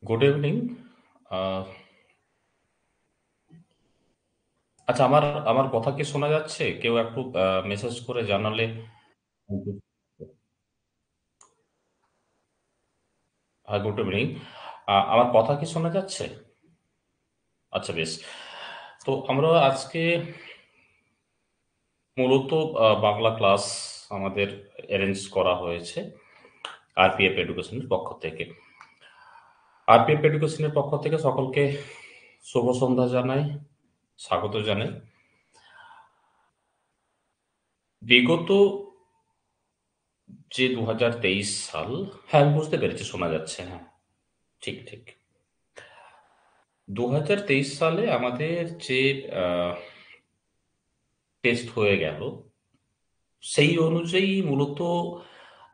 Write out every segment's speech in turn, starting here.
Good evening. আচ্ছা, আমার আমার কথা কি শোনা যাচ্ছে? কেউ একটু মেসেজ করে জানালে। হ্যাঁ, গুড ইভিনিং। আমার কথা কি শোনা যাচ্ছে? আচ্ছা, বেশ। তো আমরা আজকে মূলত বাংলা ক্লাস আমাদের অ্যারেঞ্জ করা হয়েছে আরপিএফ এডুকেশনের পক্ষ থেকে। আরপিএফ এডুকেশনের পক্ষ থেকে সকলকে শুভ সন্ধ্যা জানাই, স্বাগত জানাই। বিগত যে 2023 সাল, হ্যাঁ আমি বুঝতে পেরেছি, শোনা যাচ্ছে, হ্যাঁ, ঠিক ঠিক। 2023 সালে আমাদের যে টেস্ট হয়ে গেল, সেই অনুযায়ী মূলত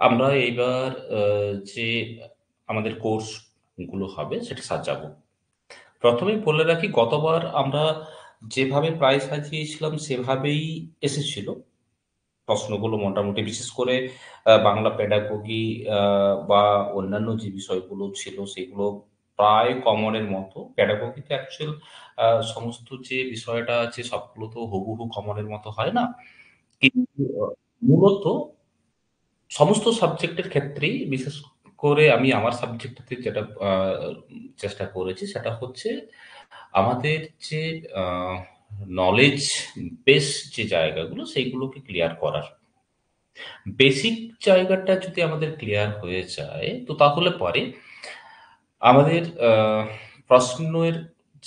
আমরা এইবার যে আমাদের কোর্সগুলো হবে সেটা সাজাবো। প্রথমেই বলে রাখি, গতবার আমরা যেভাবে প্রায় সাজিয়েছিলাম সেভাবেই এসেছিল প্রশ্নগুলো মোটামুটি, বিশেষ করে বাংলা পেডাগোগি বা অন্যান্য যে বিষয়গুলো ছিল সেগুলো প্রায় কমনের মতো। পেডাগোগিতে অ্যাকচুয়াল সমস্ত যে বিষয়টা আছে সবগুলো তো হুবহু কমনের মতো হয় না। কিন্তু মূলত সমস্ত সাবজেক্টের ক্ষেত্রেই, বিশেষ করে আমি আমার সাবজেক্টটাতে যেটা চেষ্টা করেছি সেটা হচ্ছে আমাদের যে নলেজ বেস যে জায়গাগুলো সেইগুলোকে ক্লিয়ার করার। বেসিক জায়গাটা যদি আমাদের ক্লিয়ার হয়ে যায় তো তাহলে পরে আমাদের প্রশ্নের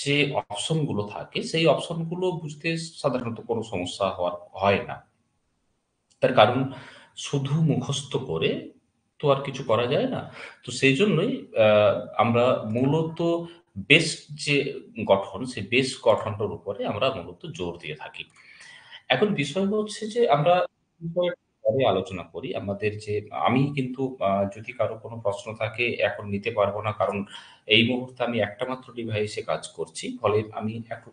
যে অপশনগুলো থাকে সেই অপশনগুলো বুঝতে সাধারণত কোনো সমস্যা হয় না। তার কারণ শুধু মুখস্থ করে তো আর কিছু করা যায় না। তো সেই জন্যই আমরা মূলত বেস যে গঠন, সেই বেস গঠনটার উপরে আমরা মূলত জোর দিয়ে থাকি। এখন বিষয় হচ্ছে যে আমরা বিষয় পরে আলোচনা করি। আমাদের যে আমি কিন্তু যদি কারো কোনো প্রশ্ন থাকে এখন নিতে পারবো না। কারণ এই মুহূর্তে আমি একটা মাত্র ডিভাইসে কাজ করছি। ফলে আমি একটু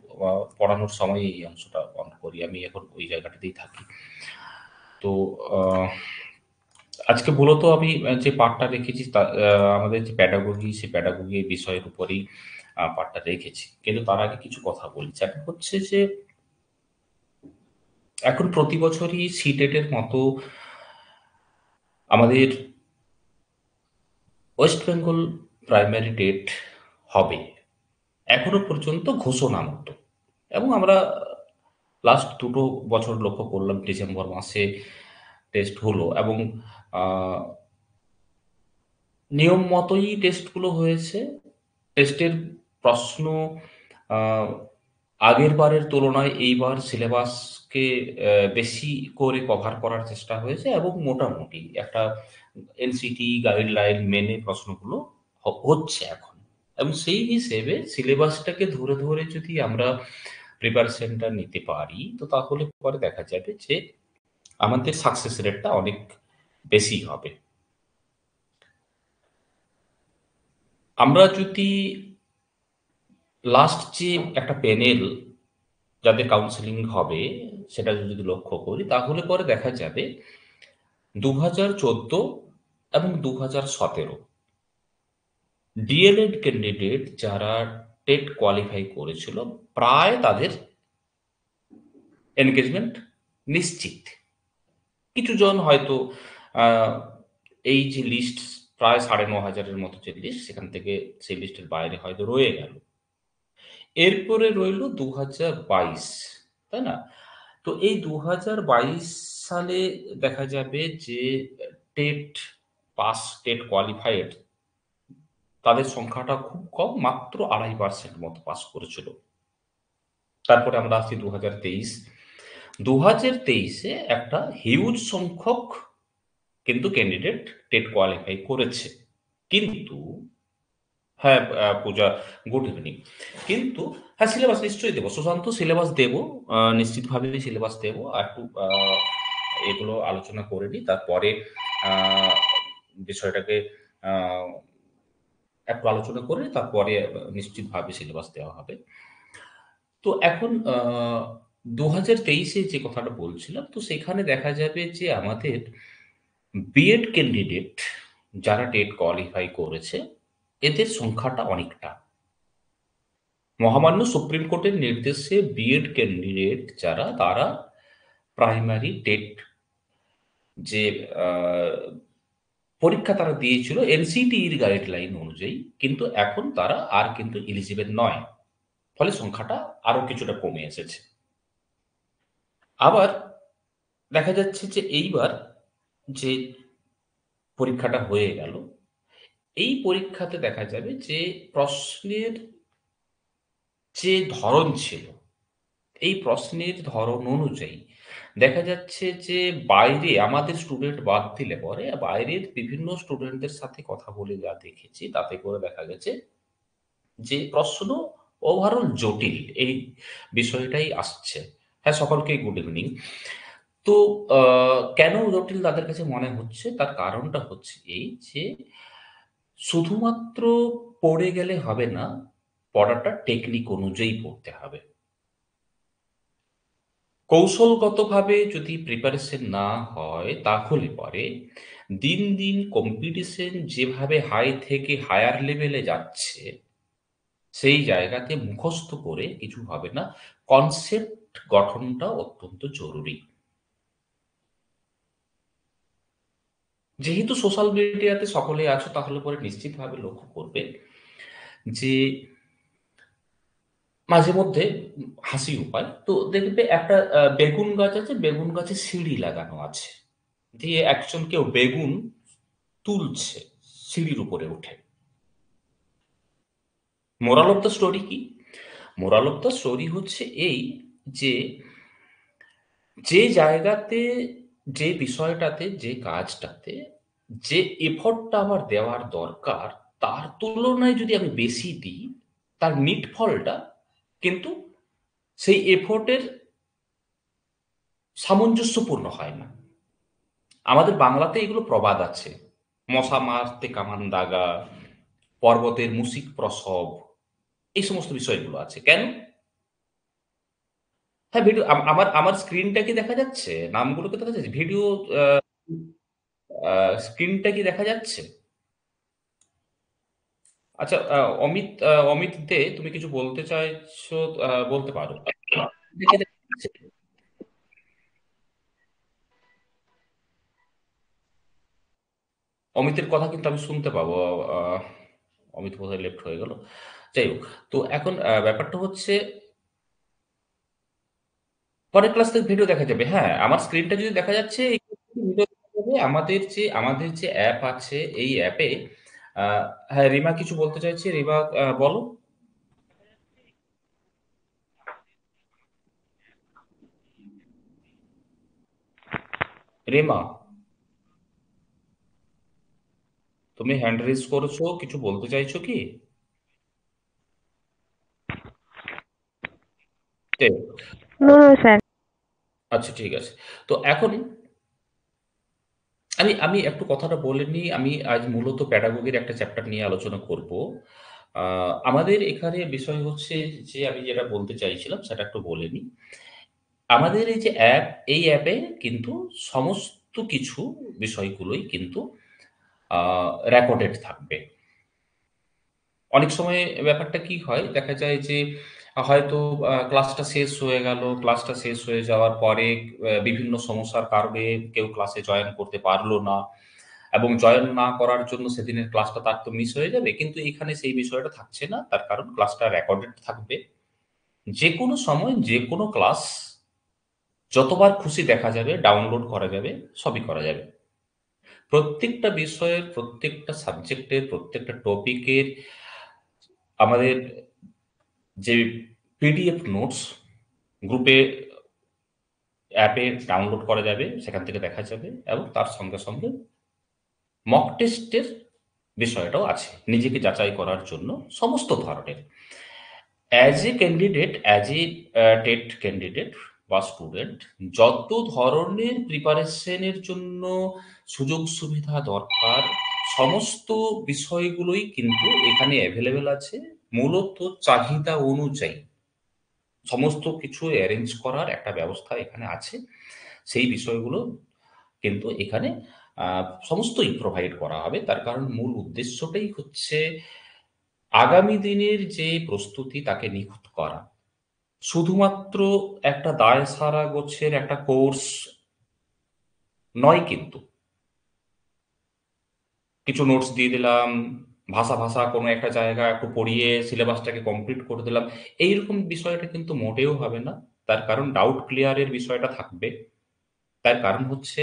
পড়ানোর সময় এই অংশটা অন করি। আমি এখন ওই জায়গাটাতেই থাকি। তো আ আজকে মূলত আমি যে পাঠটা রেখেছি তা আমাদের যে প্যাডাগোগি, সেই প্যাডাগোগি বিষয়ের উপরেই পাঠটা রেখেছি। কিন্তু তার আগে কিছু কথা বলি। যেটা হচ্ছে যে এখন প্রতি বছরই সিটেটের মতো আমাদের ওয়েস্ট বেঙ্গল প্রাইমারি টেট হবে। এখনো পর্যন্ত ঘোষণা মতো, এবং আমরা লাস্ট দুটো বছর লক্ষ্য করলাম ডিসেম্বর মাসে টেস্ট হলো, এবং আহ, নিয়ম মতোই টেস্টগুলো হয়েছে। টেস্টের প্রশ্ন আহ, আগের বারের তুলনায় এইবার সিলেবাসকে বেশি করে কভার করার চেষ্টা হয়েছে, এবং মোটামুটি একটা এনসিটি গাইডলাইন মেনে প্রশ্নগুলো হচ্ছে এখন। এবং সেই হিসেবে সিলেবাসটাকে ধরে ধরে যদি আমরা প্রিপারেশনটা নিতে পারি তো তাহলে পরে দেখা যাবে যে আমাদের সাকসেস রেটটা অনেক বেশি হবে। আমরা যদি লাস্ট যে একটা প্যানেল যাদের কাউন্সেলিং হবে সেটা যদি লক্ষ্য করি তাহলে পরে দেখা যাবে 2014 এবং 2017 ডিএলএড ক্যান্ডিডেট যারা টেট কোয়ালিফাই করেছিল প্রায় তাদের এনগেজমেন্ট নিশ্চিত। কিছু জন হয়তো আহ, এই যে লিস্ট প্রায় 9,500-এর মতো যে লিস্ট সেখান থেকে সেই লিস্টের বাইরে হয়তো রয়ে গেল। এরপরে রইল 2022, তাই না? তো এই 2022 সালে দেখা যাবে যে টেট পাস, টেট কোয়ালিফাইড তাদের সংখ্যাটা খুব কম, মাত্র 2.5% মতো পাস করেছিল। তারপরে আমরা আসছি 2023। 2023-এ একটা হিউজ সংখ্যক কিন্তু ক্যান্ডিডেট টেট কোয়ালিফাই করেছে। কিন্তু হ্যাঁ, পূজা, গুড ইভিনিং। কিন্তু হ্যাঁ, সিলেবাস নিশ্চয়ই দেবো সুশান্ত, সিলেবাস দেবো। নিশ্চিতভাবে সিলেবাস দেবো। একটু এগুলো আলোচনা করে নিই, তারপরে আহ, বিষয়টাকে আহ, একটু আলোচনা করে তারপরে নিশ্চিতভাবে সিলেবাস দেওয়া হবে। তো এখন 2023-এ যে কথাটা বলছিলাম, তো সেখানে দেখা যাবে যে আমাদের বিএড ক্যান্ডিডেট যারা টেট কোয়ালিফাই করেছে এদের সংখ্যাটা অনেকটা। মহামান্য সুপ্রিম কোর্টের নির্দেশে বিএড ক্যান্ডিডেট যারা তারা প্রাইমারি টেট যে পরীক্ষা তারা দিয়েছিল এনসিটির গাইডলাইন অনুযায়ী, কিন্তু এখন তারা আর কিন্তু এলিজিবল নয়। ফলে সংখ্যাটা আরো কিছুটা কমে এসেছে। আবার দেখা যাচ্ছে যে এইবার যে পরীক্ষাটা হয়ে গেল, এই পরীক্ষাতে দেখা যাবে যে প্রশ্নের যে ধরন ছিল, এই প্রশ্নের ধরন অনুযায়ী দেখা যাচ্ছে যে বাইরে আমাদের স্টুডেন্ট বাদ দিলে পরে বাইরের বিভিন্ন স্টুডেন্টদের সাথে কথা বলে যা দেখেছি তাতে করে দেখা গেছে যে প্রশ্ন ওভারঅল জটিল এই বিষয়টাই আসছে। হ্যাঁ, সকলকেই গুড ইভিনিং। তো কেন জটিল তাদের কাছে মনে হচ্ছে, তার কারণটা হচ্ছে এই যে শুধুমাত্র পড়ে গেলে হবে না, পড়াটা টেকনিক অনুযায়ী পড়তে হবে। কৌশলগতভাবে যদি প্রিপারেশন না হয় তাহলে পরে দিন দিন কম্পিটিশন যেভাবে হাই থেকে হায়ার লেভেলে যাচ্ছে, সেই জায়গাতে মুখস্থ করে কিছু হবে না। কনসেপ্ট গঠনটা অত্যন্ত জরুরি। যেহেতু সোশ্যাল মিডিয়াতে সকলে আছো তাহলে পরে নিশ্চিতভাবে লক্ষ্য করবে যে মাঝে মধ্যে হাসি উপায় তো দেখবে একটা বেগুন গাছ আছে, বেগুন গাছে সিঁড়ি লাগানো আছে, দিয়ে একজন কেউ বেগুন তুলছে সিঁড়ির উপরে উঠে। মোরাল অফ দ্য স্টোরি কি? মোরাল অফ দ্য স্টোরি হচ্ছে এই যে যে জায়গাতে, যে বিষয়টাতে, যে কাজটাতে যে এফর্টটা আমার দেওয়ার দরকার তার তুলনায় যদি আমি বেশি দিই, তার নিট ফলটা কিন্তু সেই এফোর্টের সামঞ্জস্যপূর্ণ হয় না। আমাদের বাংলাতে এগুলো প্রবাদ আছে, মশা মারতে কামান দাগা, পর্বতের মুসিক প্রসব, এই সমস্ত বিষয়গুলো আছে কেন? হ্যাঁ, ভিডিও আমার আমার স্ক্রিনটা কি দেখা যাচ্ছে? নামগুলো কি দেখা যাচ্ছে? ভিডিও স্ক্রিনটা কি দেখা যাচ্ছে? আচ্ছা, অমিত দে, তুমি কিছু বলতে চাইছো? বলতে পারো। দেখে দেখা যাচ্ছে? অমিতের কথা কিন্তু আমি শুনতে পাবো। আহ, অমিত বোধহয় লেফট হয়ে গেল। যাই হোক, তো এখন ব্যাপারটা হচ্ছে পরের ক্লাস থেকে ভিডিও দেখা যাবে। হ্যাঁ, আমার স্ক্রিনটা যদি দেখা যাচ্ছে এই ভিডিও দেখা যাবে। আমাদের যে অ্যাপ আছে এই অ্যাপে হ্যাঁ, রিমা কিছু বলতে চাইছে। রিমা, বলো। রিমা, তুমি হ্যান্ড রেজ করেছো, কিছু বলতে চাইছো কি? তে, নো নো স্যার। আচ্ছা, ঠিক আছে। তো এখন আমি আমি একটু কথাটা বলে নিই। আমি আজ মূলত প্যাডাগোগির একটা চ্যাপ্টার নিয়ে আলোচনা করব। আমাদের এখানে বিষয় হচ্ছে যে আমি যেটা বলতে চাইছিলাম সেটা একটু বলে নিই। আমাদের এই যে অ্যাপ, এই অ্যাপে কিন্তু সমস্ত কিছু বিষয়গুলোই কিন্তু রেকর্ডেড থাকবে। অনেক সময় ব্যাপারটা কি হয় দেখা যায় যে হয়তো ক্লাসটা শেষ হয়ে যাওয়ার পরে বিভিন্ন সমস্যার কারণে কেউ ক্লাসে জয়েন করতে পারলো না, এবং জয়েন না করার জন্য সেদিনের ক্লাসটা তার তো মিস হয়ে যাবে। কিন্তু এখানে সেই বিষয়টা থাকছে না, তার কারণ ক্লাসটা রেকর্ডেড থাকবে। যে কোনো সময় যে কোনো ক্লাস যতবার খুশি দেখা যাবে, ডাউনলোড করা যাবে, সবই করা যাবে। প্রত্যেকটা বিষয়ের, প্রত্যেকটা সাবজেক্টের, প্রত্যেকটা টপিকের আমাদের যে পিডিএফ নোটস গ্রুপে, অ্যাপে ডাউনলোড করা যাবে, সেখান থেকে দেখা যাবে, এবং তার সঙ্গে সঙ্গে মক টেস্টের বিষয়টাও আছে নিজেকে যাচাই করার জন্য সমস্ত ধরনের। অ্যাজ এ টেট ক্যান্ডিডেট বা স্টুডেন্ট যত ধরনের প্রিপারেশনের জন্য সুযোগ সুবিধা দরকার, সমস্ত বিষয়গুলোই কিন্তু এখানে অ্যাভেলেবেল আছে। মূলত চাহিদা অনুযায়ী সমস্ত কিছু অ্যারেঞ্জ করার একটা ব্যবস্থা এখানে আছে। সেই বিষয়গুলো কিন্তু এখানে সমস্তই প্রোভাইড করা হবে। তার কারণ মূল উদ্দেশ্যটাই হচ্ছে আগামী দিনের যে প্রস্তুতি তাকে নিখুঁত করা। শুধুমাত্র একটা দায় সারা গোছের একটা কোর্স নয় কিন্তু। কিছু নোটস দিয়ে দিলাম, ভাষা কোনো একটা জায়গা একটু পড়িয়ে সিলেবাসটাকে কমপ্লিট করে দিলাম। এইরকম বিষয়টা কিন্তু মোটেও হবে না। তার কারণ ডাউট ক্লিয়ারের বিষয়টা থাকবে। তার কারণ হচ্ছে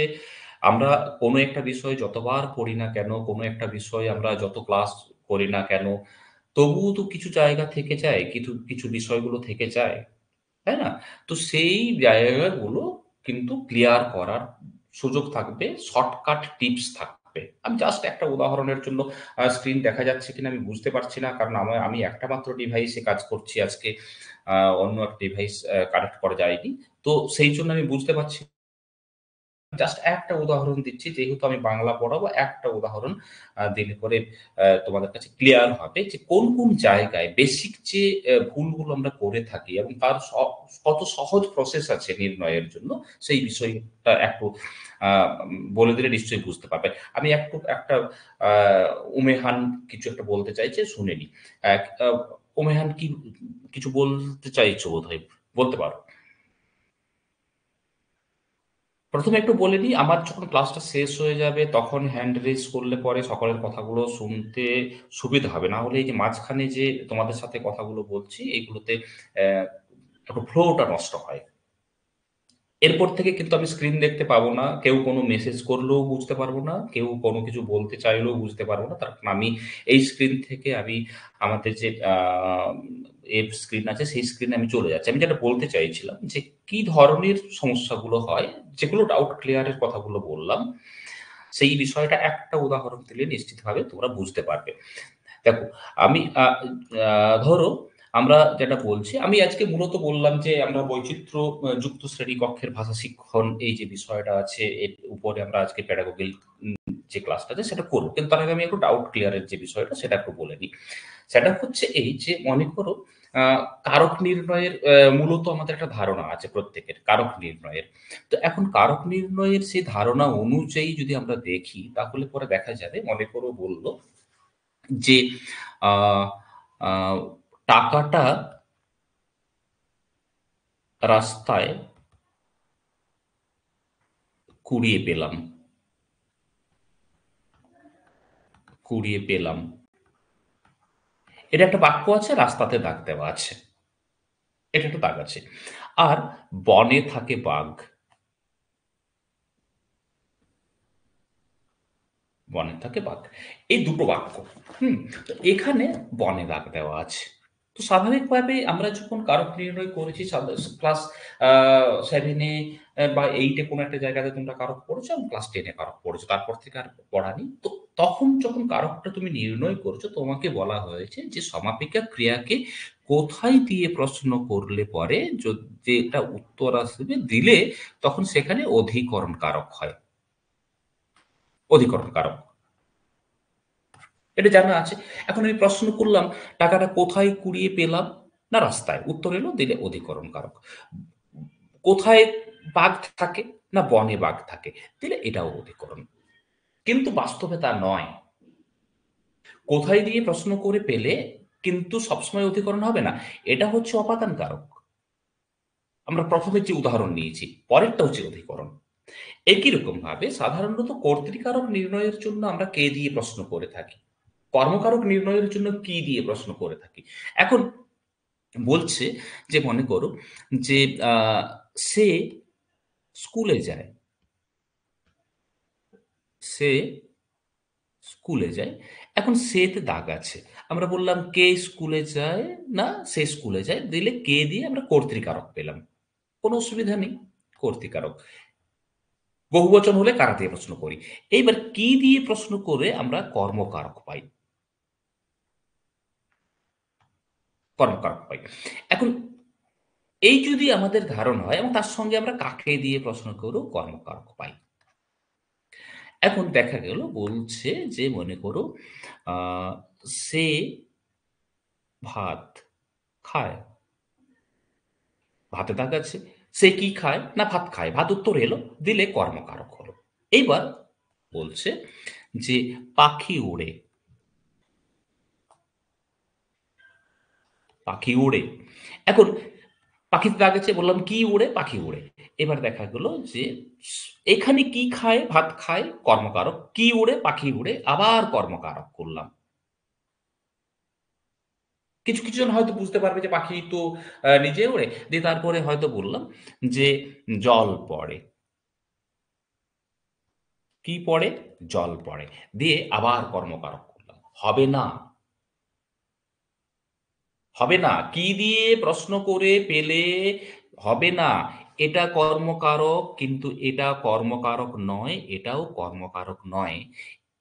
আমরা কোনো একটা বিষয় যতবার পড়ি না কেন, কোনো একটা বিষয় আমরা যত ক্লাস করি না কেন, তবুও তো কিছু জায়গা থেকে যায়, কিছু বিষয়গুলো থেকে যায়। তাই না? তো সেই জায়গাগুলো কিন্তু ক্লিয়ার করার সুযোগ থাকবে, শর্টকাট টিপস থাকবে। আমি জাস্ট একটা উদাহরণের জন্য স্ক্রিন দেখা যাচ্ছে কিনা আমি বুঝতে পারছি না। কারণ আমি একটা মাত্র ডিভাইসে কাজ করছি আজকে। অন্য একটা ডিভাইস কানেক্ট করা যায়নি। তো সেই জন্য আমি বুঝতে পারছি জাস্ট একটা উদাহরণ দিচ্ছি। যেহেতু আমি বাংলা পড়াবো, একটা উদাহরণ দিলে পরে তোমাদের কাছে ক্লিয়ার হবে যে কোন জায়গায় বেসিক যে ভুলগুলো আমরা করে থাকি এবং তার কত সহজ প্রসেস আছে নির্ণয়ের জন্য, সেই বিষয়টা একটু আ বলে দিলে নিশ্চয়ই বুঝতে পারবে। আমি একটা আ উমেহান কিছু একটা বলতে চাইছে, শুনে নিই। এক আ উমেহান কিছু বলতে চাইছো বোধহয়। বলতে পারো। ১ম এ একটু বলে নিই, আমার যখন ক্লাসটা শেষ হয়ে যাবে তখন হ্যান্ড রেইজ করলে পরে সকলের কথাগুলো শুনতে সুবিধা হবে। না হলে এই যে মাঝখানে যে তোমাদের সাথে কথাগুলো বলছি এগুলোতে অ্যা একটু ফ্লোটা নষ্ট হয়। এরপর থেকে কিন্তু আমি স্ক্রিন দেখতে পাবো না। কেউ কোনো মেসেজ করলেও বুঝতে পারব না। কেউ কোনো কিছু বলতে চাইলেও বুঝতে পারব না। তার কারণ আমি এই স্ক্রিন থেকে আমাদের যে স্ক্রিন আছে সেই স্ক্রিনে আমি চলে যাচ্ছি। আমি যেটা বলতে চাইছিলাম যে কি ধরনের সমস্যাগুলো হয়, যেগুলো ডাউট ক্লিয়ার এর কথাগুলো বললাম, সেই বিষয়টা একটা উদাহরণ দিলে নিশ্চিতভাবে তোমরা বুঝতে পারবে। দেখো, আমি আ ধরো আমরা যেটা বলছি, আমি আজকে মূলত বললাম যে আমরা বৈচিত্র্য যুক্ত শ্রেণীকক্ষের ভাষা শিক্ষণ এই যে বিষয়টা আছে এর উপরে আমরা আজকে প্যাডাগজি যে ক্লাসটা আছে সেটা করব। কিন্তু তার আগে আমি একটু ডাউট ক্লিয়ার এর যে বিষয়টা সেটা একটু বলে নিই। সেটা হচ্ছে এই যে মনে করো আ কারক নির্ণয়ের মূলত আমাদের একটা ধারণা আছে প্রত্যেকের কারক নির্ণয়ের। তো এখন কারক নির্ণয়ের সেই ধারণা অনুযায়ী যদি আমরা দেখি তাহলে পরে দেখা যাবে, মনে করো বলল যে আ আ টাকাটা রাস্তায় কুড়িয়ে পেলাম, কুড়িয়ে পেলাম। এটা একটা বাক্য আছে, রাস্তাতে দাগ দেওয়া আছে। এটা একটা দাগ আছে। আর বনে থাকে বাঘ, বনে থাকে বাঘ। এই দুটো বাক্য। হুম? তো এখানে বনে দাগ দেওয়া আছে। তো স্বাভাবিকভাবে আমরা যখন কারক নির্ণয় করেছি ক্লাস আ 7 এ বা 8 এ কোনো একটা জায়গাতে তোমরা কারক পড়েছো এবং ক্লাস 10 এ কারক পড়েছো। তারপর থেকে আর পড়ানি। তো তখন যখন কারকটা তুমি নির্ণয় করছো তোমাকে বলা হয়েছে যে সমাপিকা ক্রিয়াকে কোথায় দিয়ে প্রশ্ন করলে পরে যেটা উত্তর আসবে দিলে তখন সেখানে অধিকরণ কারক হয়। অধিকরণ কারক। এটা জানা আছে। এখন আমি প্রশ্ন করলাম, টাকাটা কোথায় কুড়িয়ে পেলাম? না রাস্তায়। উত্তর এলো দিলে অধিকরণ কারক। কোথায় বাঘ থাকে? না বনে বাঘ থাকে। দিলে এটাও অধিকরণ। কিন্তু বাস্তবে তা নয়। কোথায় দিয়ে প্রশ্ন করে পেলে কিন্তু সবসময় অধিকরণ হবে না। এটা হচ্ছে অপাদান কারক। আমরা ১ম এর যে উদাহরণ নিয়েছি, পরেরটা হচ্ছে অধিকরণ। একই রকমভাবে সাধারণত কর্তৃকারক নির্ণয়ের জন্য আমরা কে দিয়ে প্রশ্ন করে থাকি। কর্মকারক নির্ণয়ের জন্য কি দিয়ে প্রশ্ন করে থাকি। এখন বলছে যে মনে করো যে আ সে স্কুলে যায়, সে স্কুলে যায়। এখন সে তে দাগ আছে। আমরা বললাম কে স্কুলে যায়? না সে স্কুলে যায়। দিলে কে দিয়ে আমরা কর্তৃকারক পেলাম। কোন অসুবিধা নেই। কর্তৃকারক। বহুবচন হলে কারা দিয়ে প্রশ্ন করি। এইবার কি দিয়ে প্রশ্ন করে আমরা কর্মকারক পাই। কর্মকারক পাই। এখন এই যদি আমাদের ধারণা হয় এবং তার সঙ্গে আমরা কাকে দিয়ে প্রশ্ন করেও কর্মকারক পাই। এখন দেখা গেল বলছে যে মনে করো আ সে ভাত খায়। ভাতে দাগ আছে। সে কি খায়? না ভাত খায়। ভাত উত্তর এলো, দিলে কর্মকারক হলো। এইবার বলছে যে পাখি উড়ে, পাখি উড়ে। এখন পাখিতে দাগেছে, বললাম কি উড়ে? পাখি উড়ে। এবার দেখা গেল যে এখানে কি খায়? ভাত খায়, কর্মকারক। কি উড়ে? পাখি উড়ে। আবার কর্মকারক করলাম। কিছু জন হয়তো বুঝতে পারবে যে পাখি তো নিজে উড়ে। দিয়ে তারপরে হয়তো বললাম যে জল পড়ে। কি পড়ে? জল পড়ে। দিয়ে আবার কর্মকারক করলাম। হবে না, হবে না। কি দিয়ে প্রশ্ন করে পেলে হবে না। এটা কর্মকারক, কিন্তু এটা কর্মকারক নয়, এটাও কর্মকারক নয়।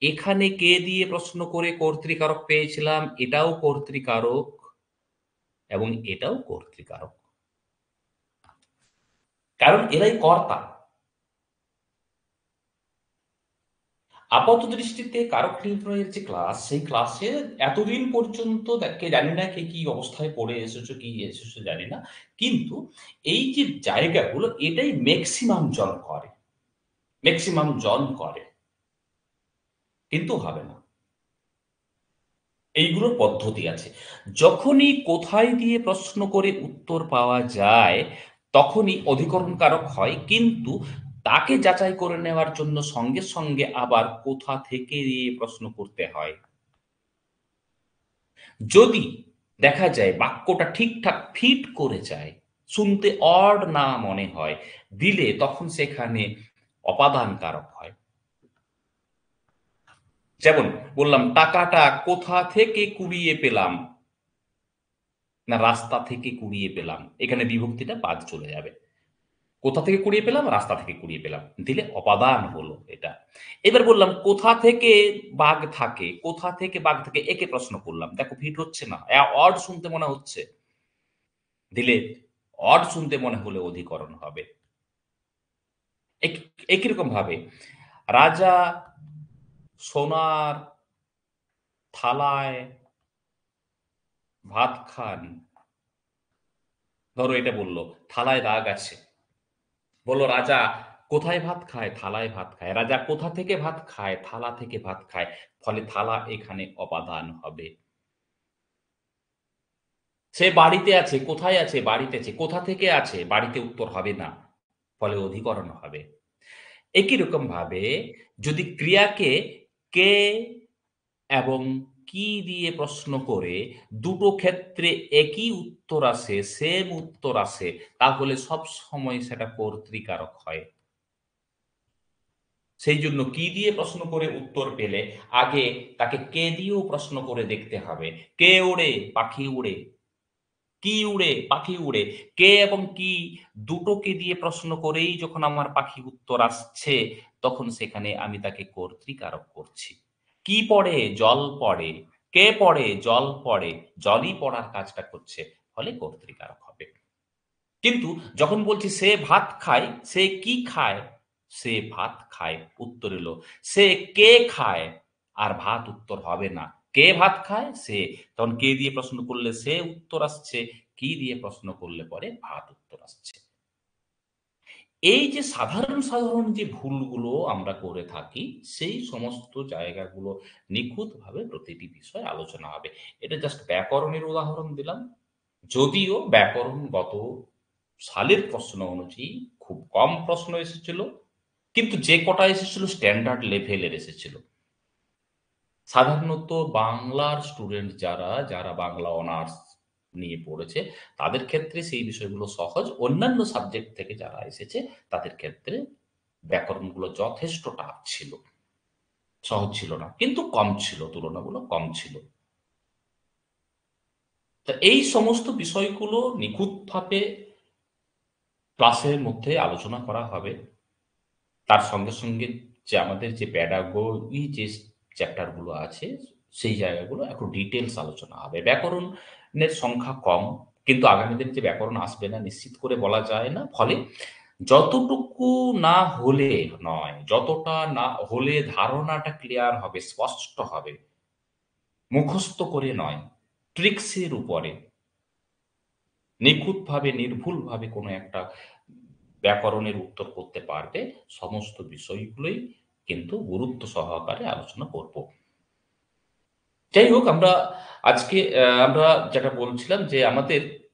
এখানে কে দিয়ে প্রশ্ন করে কর্তৃকারক পেয়েছিলাম, এটাও কর্তৃকারক এবং এটাও কর্তৃকারক। কারণ এরাই কর্তা। আপাতদৃষ্টিতে কারক নির্ণয়ের যে ক্লাস, সেই ক্লাসে এতদিন পর্যন্ত কে জানি না কে কি অবস্থায় পড়ে এসেছো, কি এসেছো জানি না। কিন্তু এই যে জায়গাগুলো এটাই মেক্সিমাম জন করে। মেক্সিমাম জন করে। কিন্তু হবে না। এইগুলোর পদ্ধতি আছে। যখনই কোথায় দিয়ে প্রশ্ন করে উত্তর পাওয়া যায়, তখনই অধিকরণ কারক হয়। কিন্তু তাকে যাচাই করে নেওয়ার জন্য সঙ্গে আবার কোথা থেকে দিয়ে প্রশ্ন করতে হয়। যদি দেখা যায় বাক্যটা ঠিকঠাক ফিট করে যায়, শুনতে অড না মনে হয়, দিলে তখন সেখানে অপাদান কারক হয়। যেমন বললাম, টাকাটা কোথা থেকে কুড়িয়ে পেলাম? না রাস্তা থেকে কুড়িয়ে পেলাম। এখানে বিভক্তিটা বাদ চলে যাবে। কোথা থেকে কুড়িয়ে পেলাম? রাস্তা থেকে কুড়িয়ে পেলাম। দিলে অপাদান হলো এটা। এবার বললাম কোথা থেকে বাঘ থাকে? কোথা থেকে বাঘ থাকে? একে প্রশ্ন করলাম। দেখো ফিট হচ্ছে না। অড শুনতে মনে হচ্ছে। দিলে অড শুনতে মনে হলে অধিকরণ হবে। এক একই রকম ভাবে রাজা সোনার থালায় ভাত খান। ধরো এটা বলল, থালায় দাগ আছে। বলল রাজা কোথায় ভাত খায়? থালায় ভাত খায়। রাজা কোথা থেকে ভাত খায়? থালা থেকে ভাত খায়। ফলে থালা এখানে অপাদান হবে। সে বাড়িতে আছে। কোথায় আছে? বাড়িতে আছে। কোথা থেকে আছে? বাড়িতে উত্তর হবে না। ফলে অধিকরণ হবে। একই রকমভাবে যদি ক্রিয়াকে কে এবং কি দিয়ে প্রশ্ন করে দুটো ক্ষেত্রে একই উত্তর আসে, সেম উত্তর আসে, তাহলে সবসময় সেটা কর্তৃকারক হয়। সেইজন্য কি দিয়ে প্রশ্ন করে উত্তর পেলে আগে তাকে কে দিয়েও প্রশ্ন করে দেখতে হবে। কে ওড়ে? পাখি উড়ে। কি উড়ে? পাখি উড়ে। কে এবং কি দুটোকে দিয়ে প্রশ্ন করেই যখন আমার পাখি উত্তর আসছে, তখন সেখানে আমি তাকে কর্তৃকারক করছি। কি পড়ে? জল পড়ে। কে পড়ে? জল পড়ে। জলই পড়ার কাজটা করছে। ফলে কর্তৃকারক হবে। কিন্তু যখন বলছি সে ভাত খায়, সে কি খায়? সে ভাত খায়। উত্তর এলো। সে কে খায়? আর ভাত উত্তর হবে না। কে ভাত খায়? সে। তখন কে দিয়ে প্রশ্ন করলে সে উত্তর আসছে। কি দিয়ে প্রশ্ন করলে পরে ভাত উত্তর আসছে। এই যে সাধারণ যে ভুলগুলো আমরা করে থাকি, সেই সমস্ত জায়গাগুলো নিখুঁতভাবে প্রতিটি বিষয়ে আলোচনা হবে। এটা জাস্ট ব্যাকরণের উদাহরণ দিলাম। যদিও ব্যাকরণগত সালের প্রশ্ন অনুযায়ী খুব কম প্রশ্ন এসেছিল, কিন্তু যে কটা এসেছিল স্ট্যান্ডার্ড লেভেলের এসেছিল। সাধারণত বাংলার স্টুডেন্ট যারা বাংলা অনার্স নিয়ে পড়েছে, তাদের ক্ষেত্রে সেই বিষয়গুলো সহজ। অন্যান্য সাবজেক্ট থেকে যারা এসেছে, তাদের ক্ষেত্রে ব্যাকরণগুলো যথেষ্ট টাফ ছিল। সহজ ছিল না। কিন্তু কম ছিল, তুলনামূলক কম ছিল। তা এই সমস্ত বিষয়গুলো নিখুঁতভাবে ক্লাসের মধ্যে আলোচনা করা হবে। তার সঙ্গে যে আমাদের যে প্যাডাগোজি যে চ্যাপ্টার গুলো আছে, সেই জায়গাগুলো একটু ডিটেইলস আলোচনা হবে। ব্যাকরণের সংখ্যা কম, কিন্তু আগামী দিনে যে ব্যাকরণ আসবে না নিশ্চিত করে বলা যায় না। ফলে যতটুকু না হলে নয়, যতটা না হলে ধারণাটা ক্লিয়ার হবে, স্পষ্ট হবে, মুখস্থ করে নয়, ট্রিক্স এর উপরে নিখুঁতভাবে নির্ভুলভাবে কোনো একটা ব্যাকরণের উত্তর করতে পারবে, সমস্ত বিষয়গুলোই কিন্তু গুরুত্ব সহকারে আলোচনা করব। যাই হোক, আমরা আজকে আমরা যেটা বলছিলাম যে আমাদের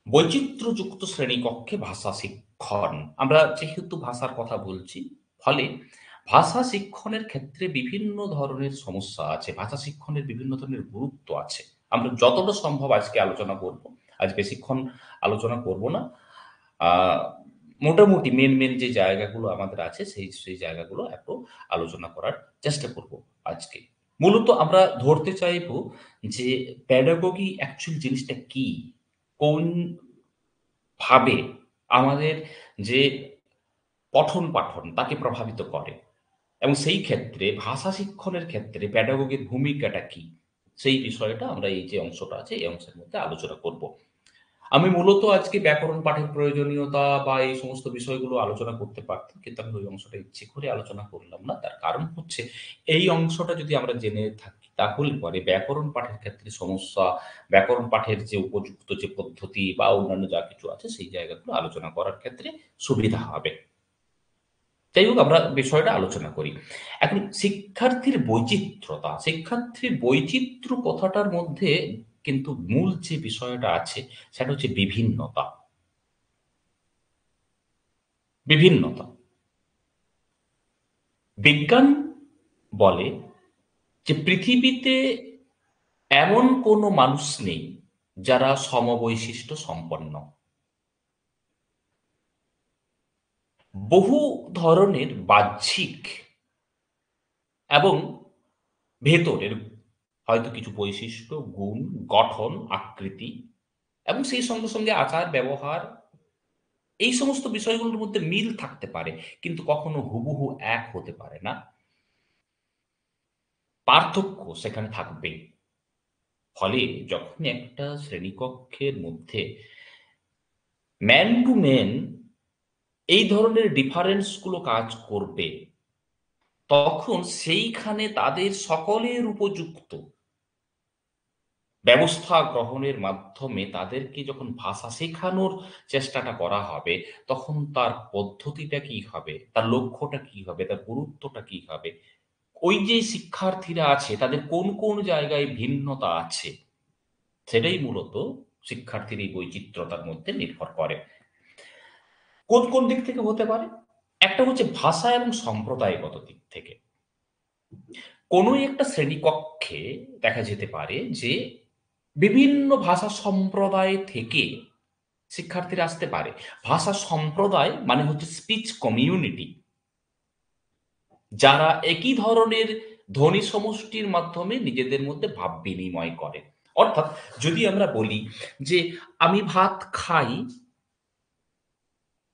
বৈচিত্র্যযুক্ত শ্রেণীকক্ষে ভাষা শিক্ষণ। আমরা যেহেতু ভাষার কথা বলছি, ফলে ভাষা শিক্ষণের ক্ষেত্রে বিভিন্ন ধরনের সমস্যা আছে। ভাষা শিক্ষণের বিভিন্ন ধরনের গুরুত্ব আছে। আমরা যতটা সম্ভব আজকে আলোচনা করব। আজ বেশিক্ষণ আলোচনা করব না। আ মোটামুটি মেন যে জায়গাগুলো আমাদের আছে সেই জায়গাগুলো একটু আলোচনা করার চেষ্টা করব আজকে। মূলত আমরা ধরতে চাইবো যে প্যাডাগোগি অ্যাকচুয়ালি জিনিসটা কি? কোন ভাবে আমাদের যে পঠন-পাঠন তাকে প্রভাবিত করে এবং সেই ক্ষেত্রে ভাষা শিক্ষণের ক্ষেত্রে প্যাডাগোগির ভূমিকাটা কি? সেই বিষয়টা আমরা এই যে অংশটা আছে এই অংশের মধ্যে আলোচনা করব। আমি মূলত আজকে ব্যাকরণ পাঠের প্রয়োজনীয়তা বা এই সমস্ত বিষয়গুলো আলোচনা করতে পারতাম। কিন্তু আমি ওই অংশটা ইচ্ছে করে আলোচনা করলাম না। তার কারণ হচ্ছে এই অংশটা যদি আমরা জেনে থাকি তাহলে পরে ব্যাকরণ পাঠের ক্ষেত্রে সমস্যা, ব্যাকরণ পাঠের যে উপযুক্ত যে পদ্ধতি বা অন্যান্য যা কিছু আছে সেই জায়গাগুলো আলোচনা করার ক্ষেত্রে সুবিধা হবে। যাই হোক, আমরা বিষয়টা আলোচনা করি। এখন শিক্ষার্থীর বৈচিত্র্য কথাটার মধ্যে কিন্তু মূল যে বিষয়টা আছে সেটা হচ্ছে বিভিন্নতা। বিভিন্নতা। বিজ্ঞান বলে যে পৃথিবীতে এমন কোনো মানুষ নেই যারা সমবৈশিষ্ট্য সম্পন্ন। বহু ধরনের বাহ্যিক এবং ভেতরের হয়তো কিছু বৈশিষ্ট্য, গুণ, গঠন, আকৃতি এবং সেই সঙ্গে আচার ব্যবহার এই সমস্ত বিষয়গুলোর মধ্যে মিল থাকতে পারে, কিন্তু কখনো হুবহু এক হতে পারে না। পার্থক্য সেখানে থাকবেই। ফলে যখন একটা শ্রেণীকক্ষের মধ্যে ম্যান টু ম্যান এই ধরনের ডিফারেন্স গুলো কাজ করবে, তখন সেইখানে তাদের সকলের উপযুক্ত ব্যবস্থা গ্রহণের মাধ্যমে তাদেরকে যখন ভাষা শেখানোর চেষ্টাটা করা হবে, তখন তার পদ্ধতিটা কি হবে, তার লক্ষ্যটা কি হবে, তার গুরুত্বটা কি হবে, ওই যে শিক্ষার্থীরা আছে তাদের কোন জায়গায় ভিন্নতা আছে, সেটাই মূলত শিক্ষার্থীর এই বৈচিত্র্যতার মধ্যে নির্ভর করে। কোন দিক থেকে হতে পারে? একটা হচ্ছে ভাষা এবং সম্প্রদায়গত দিক থেকে। কোনো একটা শ্রেণীকক্ষে দেখা যেতে পারে যে বিভিন্ন ভাষা সম্প্রদায় থেকে শিক্ষার্থীরা আসতে পারে। ভাষা সম্প্রদায় মানে হচ্ছে স্পিচ কমিউনিটি, যারা একই ধরনের ধ্বনি সমষ্টির মাধ্যমে নিজেদের মধ্যে ভাব বিনিময় করে। অর্থাৎ যদি আমরা বলি যে আমি ভাত খাই,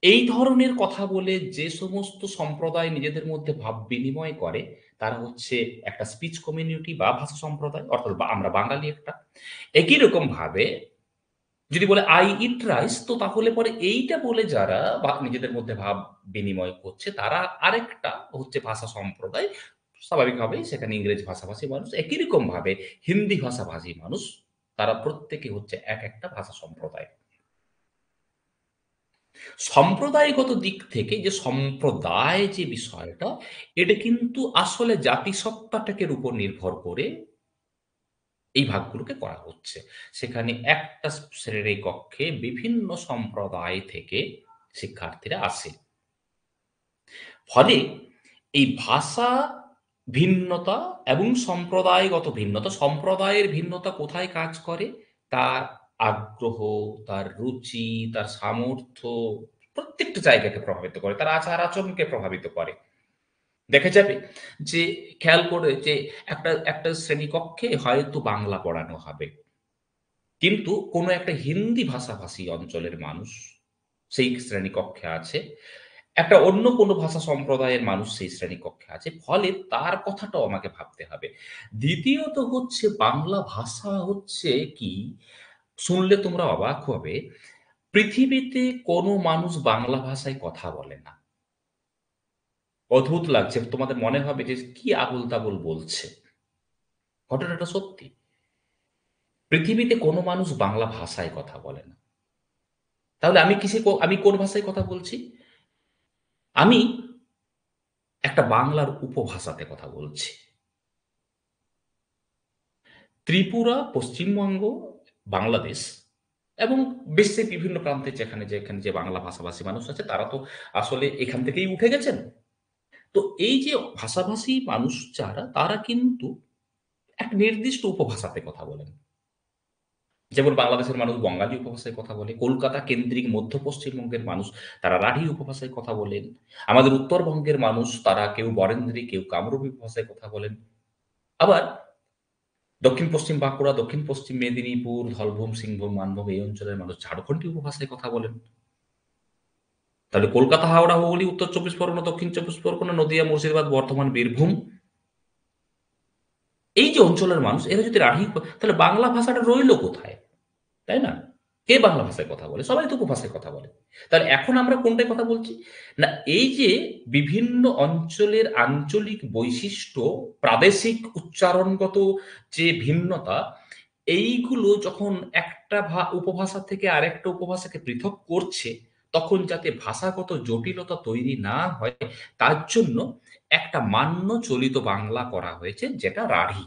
এই ধরনের কথা বলে যে সমস্ত সম্প্রদায় নিজেদের মধ্যে ভাব বিনিময় করে তারা হচ্ছে একটা স্পিচ কমিউনিটি বা ভাষা সম্প্রদায়, অর্থাৎ আমরা বাঙালি একটা। একই রকম ভাবে যদি বলে আই ইট রাইস, তো তাহলে পরে এইটা বলে যারা বা নিজেদের মধ্যে ভাব বিনিময় করছে তারা আরেকটা হচ্ছে ভাষা সম্প্রদায়। স্বাভাবিকভাবেই সেখানে ইংরেজি ভাষাভাষী মানুষ, একই রকম ভাবে হিন্দি ভাষাভাষী মানুষ, তারা প্রত্যেকে হচ্ছে একটা ভাষা সম্প্রদায়। সম্প্রদায়গত দিক থেকে যে সম্প্রদায় যে বিষয়টা, এটা কিন্তু আসলে জাতিসত্তাটাকের উপর নির্ভর করে এই ভাগগুলোকে করা হচ্ছে। সেখানে একটা শ্রেণীকক্ষে বিভিন্ন সম্প্রদায় থেকে শিক্ষার্থীরা আসে। ফলে এই ভাষা ভিন্নতা এবং সম্প্রদায়ের ভিন্নতা কোথায় কাজ করে? তার আগ্রহ, তার রুচি, তার সামর্থ্য প্রত্যেকটা জায়গাকে প্রভাবিত করে। তার আচার-আচরণকে প্রভাবিত করে। দেখা যাবে যে খেয়াল করে যে একটা শ্রেণীকক্ষে হয়তো বাংলা পড়ানো হবে। কিন্তু কোনো একটা হিন্দি ভাষাভাষী অঞ্চলের মানুষ সেই শ্রেণীকক্ষে আছে। একটা অন্য কোনো ভাষা সম্প্রদায়ের মানুষ সেই শ্রেণীকক্ষে আছে। ফলে তার কথাটাও আমাকে ভাবতে হবে। দ্বিতীয়ত হচ্ছে বাংলা ভাষা হচ্ছে কি, শুনলে তোমরা অবাক হবে, পৃথিবীতে কোনো মানুষ বাংলা ভাষায় কথা বলে না। অদ্ভুত লাগছে। তোমাদের মনে হবে যে কি আবোল-তাবোল বলছে। ঘটনাটা সত্যি। পৃথিবীতে কোনো মানুষ বাংলা ভাষায় কথা বলে না। তাহলে আমি কোন ভাষায় কথা বলছি? আমি একটা বাংলার উপভাষাতে কথা বলছি। ত্রিপুরা, পশ্চিমবঙ্গ, বাংলাদেশ এবং বিশ্বের বিভিন্ন প্রান্তে যেখানে যে বাংলা ভাষাভাষী মানুষ আছে তারা তো আসলে এখান থেকেই উঠে গেছেন। তো এই যে ভাষাভাষী মানুষ যারা তারা কিন্তু এক নির্দিষ্ট উপভাষাতে কথা বলেন। যেমন বাংলাদেশের মানুষ বঙ্গালী উপভাষায় কথা বলে, কলকাতা কেন্দ্রিক মধ্য পশ্চিমবঙ্গের মানুষ তারা রাঢ়ী উপভাষায় কথা বলেন। আমাদের উত্তরবঙ্গের মানুষ তারা কেউ বরেন্দ্রী, কেউ কামরূপী উপভাষায় কথা বলেন। আবার দক্ষিণ-পশ্চিম বাঁকুড়া, দক্ষিণ-পশ্চিম মেদিনীপুর, ধলভূম, সিংভূম, মানভূম এই অঞ্চলের মানুষ ঝাড়খণ্ডী উপভাষায় কথা বলেন। তাহলে কলকাতা, হাওড়া, হুগলি, উত্তর চব্বিশ পরগনা, দক্ষিণ চব্বিশ পরগনা, নদিয়া, মুর্শিদাবাদ, বর্ধমান, বীরভূম এই যে অঞ্চলের মানুষ এরা যদি রাঢ়ী তাহলে বাংলা ভাষাটা রইল কোথায়? তাই না? কে বাংলা ভাষায় কথা বলে? সবাই তো উপভাষায় কথা বলে। তাহলে এখন আমরা কোনটায় কথা বলছি? না এই যে বিভিন্ন অঞ্চলের আঞ্চলিক বৈশিষ্ট্য, প্রাদেশিক উচ্চারণগত যে ভিন্নতা, এইগুলো যখন একটা উপভাষা থেকে আরেকটা উপভাষাকে পৃথক করছে, তখন যাতে ভাষাগত জটিলতা তৈরি না হয়, তার জন্য একটা মান্য চলিত বাংলা করা হয়েছে যেটা রাঢ়ী।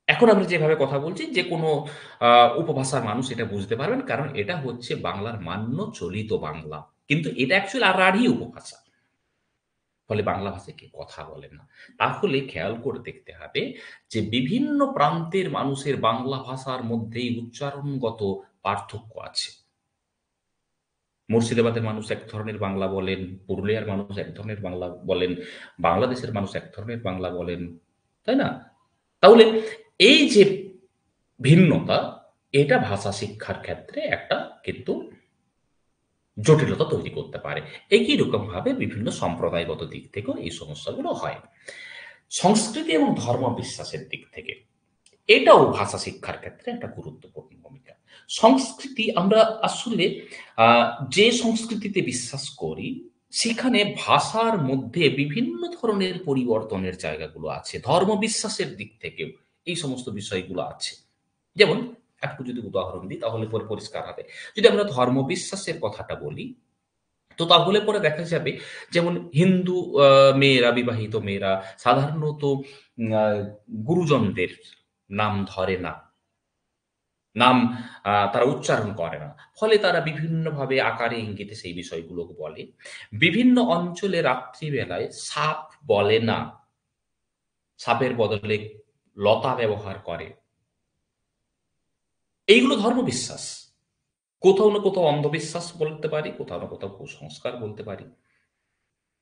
এখন আমরা যেভাবে কথা বলছি যেকোনো আ উপভাষার মানুষ এটা বুঝতে পারবেন। কারণ এটা হচ্ছে বাংলার মান্য চলিত বাংলা। কিন্তু এটা অ্যাকচুয়ালি রাঢ়ী উপভাষা। ফলে বাংলা ভাষায় কেউ কথা বলে না। তাহলে খেয়াল করে দেখতে হবে যে বিভিন্ন প্রান্তের মানুষের বাংলা ভাষার মধ্যেই উচ্চারণগত পার্থক্য আছে। মুর্শিদাবাদের মানুষ এক ধরনের বাংলা বলেন, পুরুলিয়ার মানুষ এক ধরনের বাংলা বলেন, বাংলাদেশের মানুষ এক ধরনের বাংলা বলেন। তাই না? তাহলে এই যে ভিন্নতা, এটা ভাষা শিক্ষার ক্ষেত্রে একটা কিন্তু জটিলতা তৈরি করতে পারে। একই রকমভাবে বিভিন্ন সম্প্রদায়গত দিক থেকেও এই সমস্যাগুলো হয়। সংস্কৃতি এবং ধর্ম বিশ্বাসের দিক থেকে এটাও ভাষা শিক্ষার ক্ষেত্রে একটা গুরুত্বপূর্ণ ভূমিকা। সংস্কৃতি আমরা আসলে আ যে সংস্কৃতিতে বিশ্বাস করি, সেখানে ভাষার মধ্যে বিভিন্ন ধরনের পরিবর্তনের জায়গাগুলো আছে। ধর্ম বিশ্বাসের দিক থেকেও এই সমস্ত বিষয়গুলো আছে। যেমন একটু যদি উদাহরণ দিই তাহলে পরে পরিষ্কার হবে। যদি আমরা ধর্মবিশ্বাসের কথাটা বলি, তো তাহলে পরে দেখা যাবে যেমন হিন্দু মেয়েরা, বিবাহিত মেয়েরা সাধারণত আ গুরুজনদের নাম ধরে না। নাম তারা উচ্চারণ করে না। ফলে তারা বিভিন্নভাবে আকারে ইঙ্গিতে সেই বিষয়গুলোকে বলে। বিভিন্ন অঞ্চলে রাত্রিবেলায় সাপ বলে না। সাপের বদলে লতা ব্যবহার করে। এইগুলো ধর্মবিশ্বাস। কোথাও না কোথাও অন্ধবিশ্বাস বলতে পারি, কোথাও না কোথাও কুসংস্কার বলতে পারি।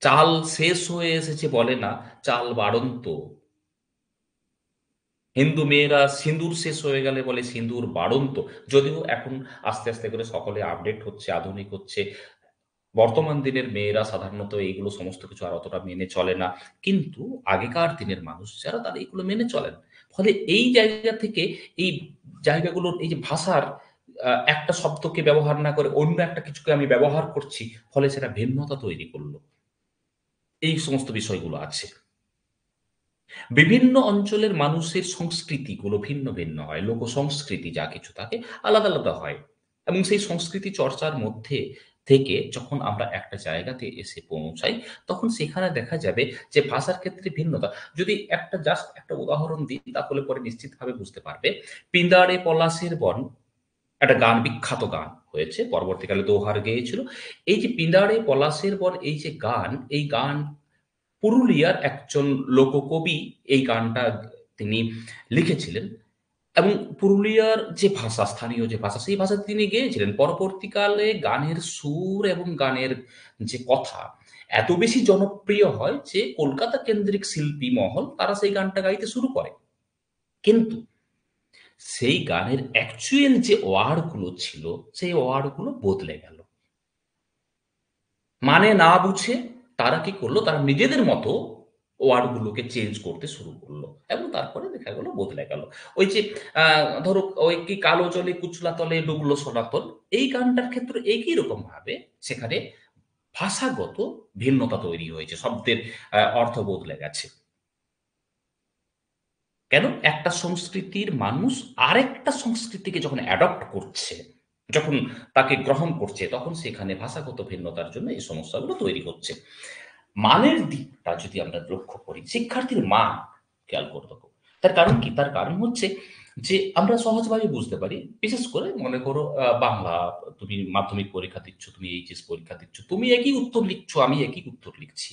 চাল শেষ হয়ে এসেছে বলে না, চাল বাড়ন্ত। হিন্দু মেয়েরা সিঁদুর শেষ হয়ে গেলে বলে সিঁদুর বাড়ন্ত। যদিও এখন আস্তে করে সকলে আপডেট হচ্ছে, আধুনিক হচ্ছে। বর্তমান দিনের মেয়েরা সাধারণত এইগুলো সমস্ত কিছু আর অতটা মেনে চলে না। কিন্তু আগেকার দিনের মানুষ যারা তারা এগুলো মেনে চলেন। ফলে এই জায়গা থেকে এই জায়গাগুলোর এই যে ভাষার একটা শব্দকে ব্যবহার না করে অন্য একটা কিছুকে আমি ব্যবহার করছি, ফলে সেটা ভিন্নতা তৈরি করল। এই সমস্ত বিষয়গুলো আছে। বিভিন্ন অঞ্চলের মানুষের সংস্কৃতিগুলো ভিন্ন হয়। লোকসংস্কৃতি যা কিছু থাকে আলাদা হয়। এবং সেই সংস্কৃতি চর্চার মধ্যে থেকে যখন আমরা একটা জায়গাতে এসে পৌঁছাই, তখন সেখানে দেখা যাবে যে ভাষার ক্ষেত্রে ভিন্নতা। যদি জাস্ট একটা উদাহরণ দিই তাহলে পরে নিশ্চিতভাবে বুঝতে পারবে। 'পিন্দারে পলাশের বন' একটা গান, বিখ্যাত গান হয়েছে। পরবর্তীকালে দোহার গেয়েছিল। এই যে 'পিন্দারে পলাশের বন' এই যে গান, এই গান পুরুলিয়ার একজন লোককবি এই গানটা তিনি লিখেছিলেন এবং পুরুলিয়ার যে ভাষা, স্থানীয় যে ভাষা, সেই ভাষাতে তিনি গেয়েছিলেন। পরবর্তীকালে গানের সুর এবং গানের যে কথা এত বেশি জনপ্রিয় হয় যে কলকাতা কেন্দ্রিক শিল্পী মহল তারা সেই গানটা গাইতে শুরু করে। কিন্তু সেই গানের অ্যাকচুয়াল যে ওয়ার্ড গুলো ছিল, সেই ওয়ার্ড গুলো বদলে গেল। মানে না বুঝে তারা কি করল? তারা নিজেদের মতো ওয়ার্ড গুলোকে চেঞ্জ করতে শুরু করল। এবং তারপরে দেখা গেল বদলে গেল। ওই যে আ ধরো ওই কি কালো জলে কুচলা তলে ডুবলো সোনাতল। এই গানটার ক্ষেত্রে একই রকমভাবে সেখানে ভাষাগত ভিন্নতা তৈরি হয়েছে। শব্দের অর্থ বদলে গেছে। কেন? একটা সংস্কৃতির মানুষ আরেকটা সংস্কৃতিকে যখন অ্যাডপ্ট করছে যখন তাকে গ্রহণ করছে তখন সেখানে ভাষাগত ভিন্নতার জন্য এই সমস্যাগুলো তৈরি হচ্ছে। মানের দিকটা যদি আমরা লক্ষ্য করি, শিক্ষার্থীর মান খেয়াল করে দেখো। তার কারণ কি? তার কারণ হচ্ছে যে আমরা সহজভাবে বুঝতে পারি। বিশেষ করে মনে করো বাংলা তুমি মাধ্যমিক পরীক্ষা দিচ্ছ, তুমি এইচএস পরীক্ষা দিচ্ছ। তুমি একই উত্তর লিখছো, আমি একই উত্তর লিখছি।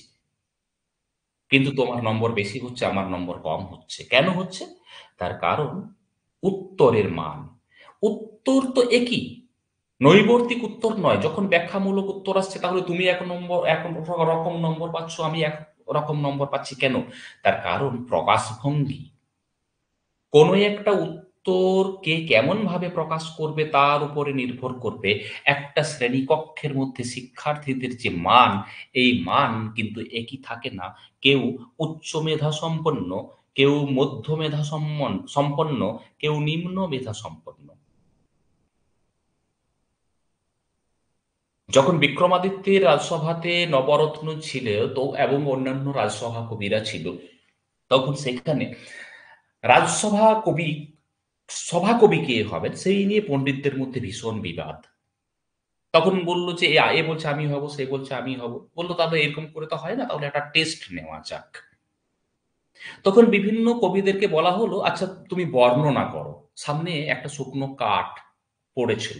কিন্তু তোমার নম্বর বেশি হচ্ছে, আমার নম্বর কম হচ্ছে। কেন হচ্ছে? তার কারণ উত্তরের মান। উত্তর তো একই। নৈর্ব্যক্তিক উত্তর নয়। যখন ব্যাখ্যামূলক উত্তর আসছে তাহলে তুমি এক রকম নম্বর পাচ্ছ, আমি এক রকম নম্বর পাচ্ছি কেন? তার কারণ প্রকাশভঙ্গি। কোনো একটা উত্তর কে কেমনভাবে প্রকাশ করবে তার উপরে নির্ভর করবে একটা শ্রেণীকক্ষের মধ্যে শিক্ষার্থীদের যে মান, এই মান কিন্তু একই থাকে না। কেউ উচ্চ মেধা সম্পন্ন, কেউ মধ্য মেধা সম্পন্ন, কেউ নিম্ন মেধা সম্পন্ন। যখন বিক্রমাদিত্যের রাজসভাতে নবরত্ন ছিল তো এবং অন্যান্য রাজসভা কবিরা ছিল, তখন সেখানে রাজসভা কবি সভাকবি কে হবেন সেই নিয়ে পণ্ডিতদের মধ্যে ভীষণ বিবাদ। তখন বলল যে এ বলছে আমি হব, সে বলছে আমি হব। বলল তাহলে এরকম করে তো হয় না, তাহলে একটা টেস্ট নেওয়া যাক। তখন বিভিন্ন কবিদেরকে বলা হলো, আচ্ছা তুমি বর্ণনা করো। সামনে একটা শুকনো কাঠ পড়েছিল,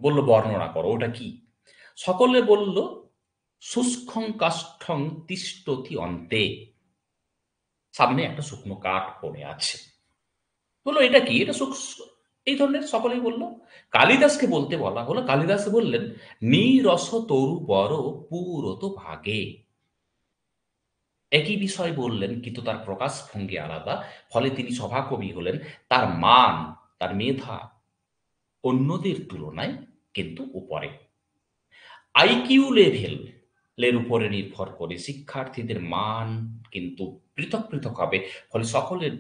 বলল বর্ণনা করো ওটা কি। সকলে বলল শুষ্কং কাষ্ঠং তিষ্ঠতি অন্তে। সামনে একটা শুকনো কাঠ পড়ে আছে, বললো এটা কি, এটা এই ধরনের সকলেই বলল। কালিদাসকে বলতে বলা হলো, কালিদাস বললেন নিরস তরু বড় পুরত ভাগে। একই বিষয় বললেন কিন্তু তার প্রকাশভঙ্গি আলাদা। ফলে তিনি সভাকবি হলেন। তার মান, তার মেধা অন্যদের তুলনায় কিন্তু উপরে। আইকিউ লেভেলের উপরে নির্ভর করে শিক্ষার্থীদের মান কিন্তু পৃথক পৃথক হবে। ফলে সকলের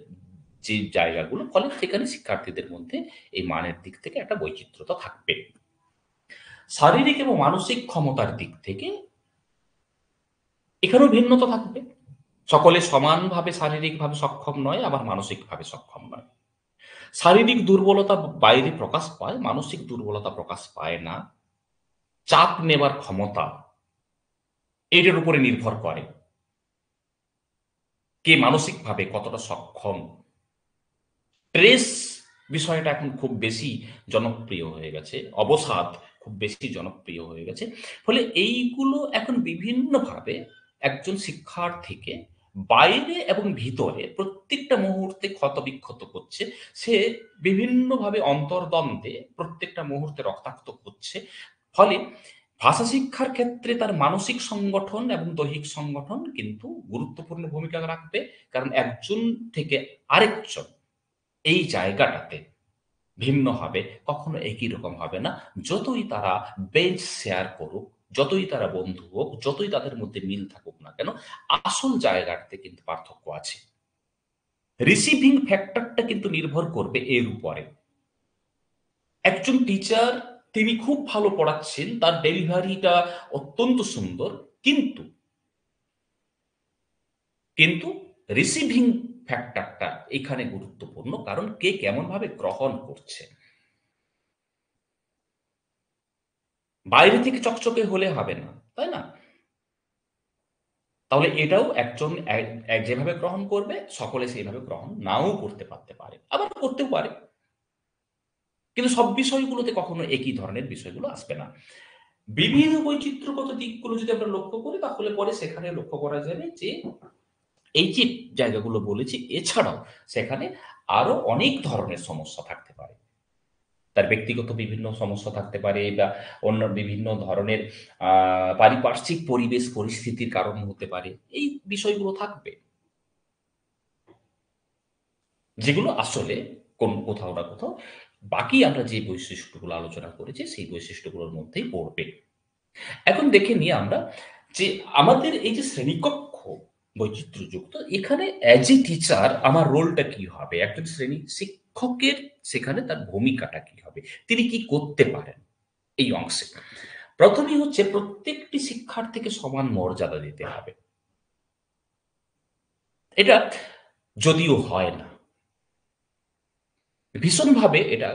যে জায়গাগুলো, ফলে সেখানে শিক্ষার্থীদের মধ্যে এই মানের দিক থেকে একটা বৈচিত্র্যতা থাকবে। শারীরিক এবং মানসিক ক্ষমতার দিক থেকে এখানেও ভিন্নতা থাকবে। সকলে সমানভাবে শারীরিকভাবে সক্ষম নয়, আবার মানসিকভাবে সক্ষম নয়। শারীরিক দুর্বলতা বাইরে প্রকাশ পায়, মানসিক দুর্বলতা প্রকাশ পায় না। চাপ নেবার ক্ষমতা এটার উপরে নির্ভর করে কে মানসিকভাবে কতটা সক্ষম। স্ট্রেস বিষয়টা এখন খুব বেশি জনপ্রিয় হয়ে গেছে। অবসাদ খুব বেশি জনপ্রিয় হয়ে গেছে। ফলে এইগুলো এখন বিভিন্নভাবে একজন শিক্ষার্থীকে বাইরে এবং ভিতরে প্রত্যেকটা মুহূর্তে ক্ষতবিক্ষত করছে। সে বিভিন্নভাবে অন্তর্দ্বন্দ্বে প্রত্যেকটা মুহূর্তে রক্তাক্ত হচ্ছে। ফলে ভাষা শিক্ষার ক্ষেত্রে তার মানসিক সংগঠন এবং দৈহিক সংগঠন কিন্তু গুরুত্বপূর্ণ ভূমিকা রাখবে। কারণ একজন থেকে আরেকজন এই জায়গাটাতে ভিন্ন হবে, কখনো একই রকম হবে না। যতই তারা বেঞ্চ শেয়ার করুক, যতই তারা বন্ধু হোক, যতই তাদের মধ্যে মিল থাকুক না কেন, আসল জায়গাটাতে কিন্তু পার্থক্য আছে। রিসিভিং ফ্যাক্টরটা কিন্তু নির্ভর করবে এর উপরে। একজন টিচার তিনি খুব ভালো পড়াচ্ছেন, তার ডেলিভারিটা অত্যন্ত সুন্দর, কিন্তু কিন্তু রিসিভিং ফ্যাক্টরটা এখানে গুরুত্বপূর্ণ। কারণ কে কেমনভাবে গ্রহণ করছে। বাইরে থেকে চকচকে হলে হবে না, তাই না? তাহলে এটাও একজন যেভাবে গ্রহণ করবে সকলে সেইভাবে গ্রহণ নাও করতে পারতে পারে, আবার করতেও পারে। কিন্তু সব বিষয়গুলোতে কখনো একই ধরনের বিষয়গুলো আসবে না। বিবিধ বৈচিত্র্যগত দিকগুলো যদি আমরা লক্ষ্য করি তাহলে পরে সেখানে লক্ষ্য করা যাবে যে এই যে জায়গাগুলো বলেছি এছাড়াও সেখানে আরো অনেক ধরনের সমস্যা থাকতে পারে। তার ব্যক্তিগত বিভিন্ন সমস্যা থাকতে পারে বা অন্য বিভিন্ন ধরনের পারিপার্শ্বিক পরিবেশ পরিস্থিতির কারণ হতে পারে। এই বিষয়গুলো থাকবে। যেগুলো আসলে কোথাও না কোথাও বাকি আমরা যে বৈশিষ্ট্যগুলো আলোচনা করেছি সেই বৈশিষ্ট্যগুলোর মধ্যেই পড়বে। এখন দেখে নিই আমরা যে আমাদের এই যে শ্রেণীকক্ষ বৈচিত্র্যযুক্ত, এখানে অ্যাজ এ টিচার আমার রোলটা কি হবে? একজন শ্রেণী শিক্ষকের সেখানে তার ভূমিকাটা কি হবে? তিনি কি করতে পারেন এই অংশে? প্রথমেই হচ্ছে প্রত্যেকটি শিক্ষার্থীকে সমান মর্যাদা দিতে হবে। এটা যদিও হয় না, ভীষণভাবে এটা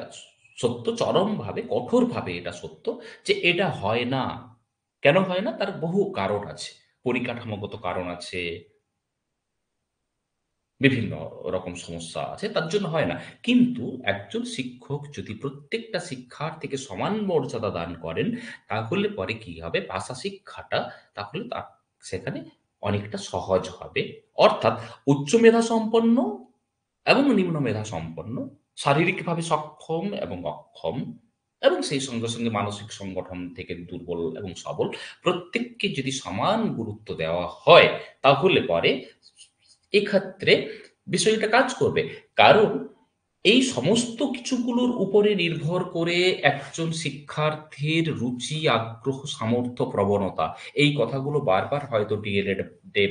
সত্য, চরমভাবে, কঠোরভাবে এটা সত্য যে এটা হয় না। কেন হয় না? তার বহু কারণ আছে। পরিকাঠামোগত কারণ আছে, বিভিন্ন রকম সমস্যা আছে, তার জন্য হয় না। কিন্তু একজন শিক্ষক যদি প্রত্যেকটা শিক্ষার্থীকে সমান মর্যাদা দান করেন, তাহলে পরে কি হবে? ভাষা শিক্ষাটা তাহলে সেখানে অনেকটা সহজ হবে। অর্থাৎ উচ্চ মেধা সম্পন্ন এবং নিম্ন মেধা সম্পন্ন, শারীরিকভাবে সক্ষম এবং অক্ষম, এবং সেই সঙ্গে, সঙ্গে মানসিক সংগঠন থেকে দুর্বল এবং সবল, প্রত্যেককে যদি সমান গুরুত্ব দেওয়া হয়, তাহলে পরে এক্ষেত্রে বিষয়টা কাজ করবে। কারণ এই সমস্ত কিছুগুলোর উপরে নির্ভর করে একজন শিক্ষার্থীর রুচি, আগ্রহ, সামর্থ্য, প্রবণতা, এই কথাগুলো বারবার হয়তো ডিএলএড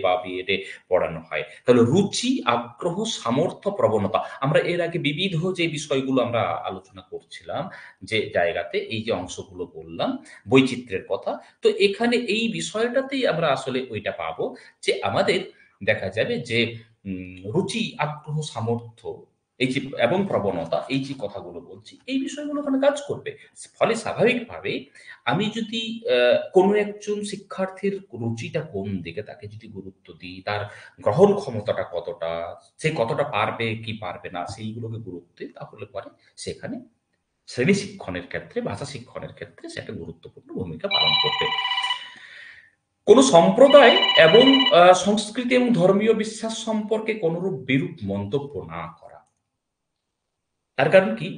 বা বিএডে পড়ানো হয়। তাহলে রুচি, আগ্রহ, সামর্থ্য, প্রবণতা, আমরা এর আগে বিবিধ যে বিষয়গুলো আমরা আলোচনা করছিলাম, যে জায়গাতে এই যে অংশগুলো বললাম, বৈচিত্র্যের কথা, তো এখানে এই বিষয়টাতেই আমরা আসলে ওইটা পাবো যে আমাদের দেখা যাবে যে রুচি, আগ্রহ, সামর্থ্য, এই যে এবং প্রবণতা, এই যে কথাগুলো বলছি, এই বিষয়গুলো ওখানে কাজ করবে। ফলে স্বাভাবিকভাবেই আমি যদি কোনো একজন শিক্ষার্থীর রুচিটা কোন দিকে, তাকে যদি গুরুত্ব দিই, তার গ্রহণ ক্ষমতাটা কতটা, সে কতটা পারবে কি পারবে না, সেইগুলোকে গুরুত্ব দিই, তাহলে পরে সেখানে শ্রেণী শিক্ষণের ক্ষেত্রে, ভাষা শিক্ষণের ক্ষেত্রে সে একটা গুরুত্বপূর্ণ ভূমিকা পালন করবে। কোনো সম্প্রদায় এবং সংস্কৃতি এবং ধর্মীয় বিশ্বাস সম্পর্কে কোনরূপ বিরূপ মন্তব্য না করা। তার কারণ কি?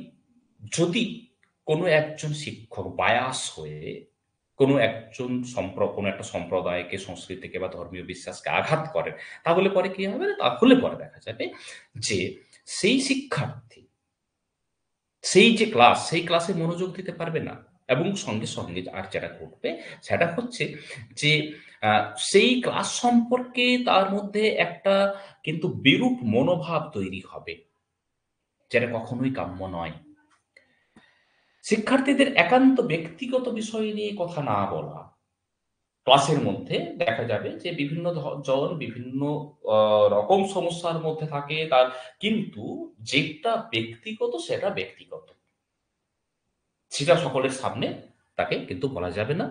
যদি কোনো একজন শিক্ষক বায়াস হয়ে কোনো একটা সম্প্রদায়কে, সংস্কৃতিকে বা ধর্মীয় বিশ্বাসকে আঘাত করেন, তাহলে পরে কি হবে? তাহলে পরে দেখা যাবে যে সেই শিক্ষার্থী সেই ক্লাসে মনোযোগ দিতে পারবে না। এবং সঙ্গে, সঙ্গে আর যেটা ঘটবে সেটা হচ্ছে যে আ সেই ক্লাস সম্পর্কে তার মধ্যে একটা কিন্তু বিরূপ মনোভাব তৈরি হবে, যেটা কখনোই কাম্য নয়। শিক্ষার্থীদের একান্ত ব্যক্তিগত বিষয় নিয়ে কথা না বলা। ক্লাসের মধ্যে দেখা যাবে যে বিভিন্ন জন বিভিন্ন আ রকম সমস্যার মধ্যে থাকে তার, কিন্তু যেটা ব্যক্তিগত সেটা ব্যক্তিগত। সেটা সকলের সামনে তাকে কিন্তু বলা যাবে না।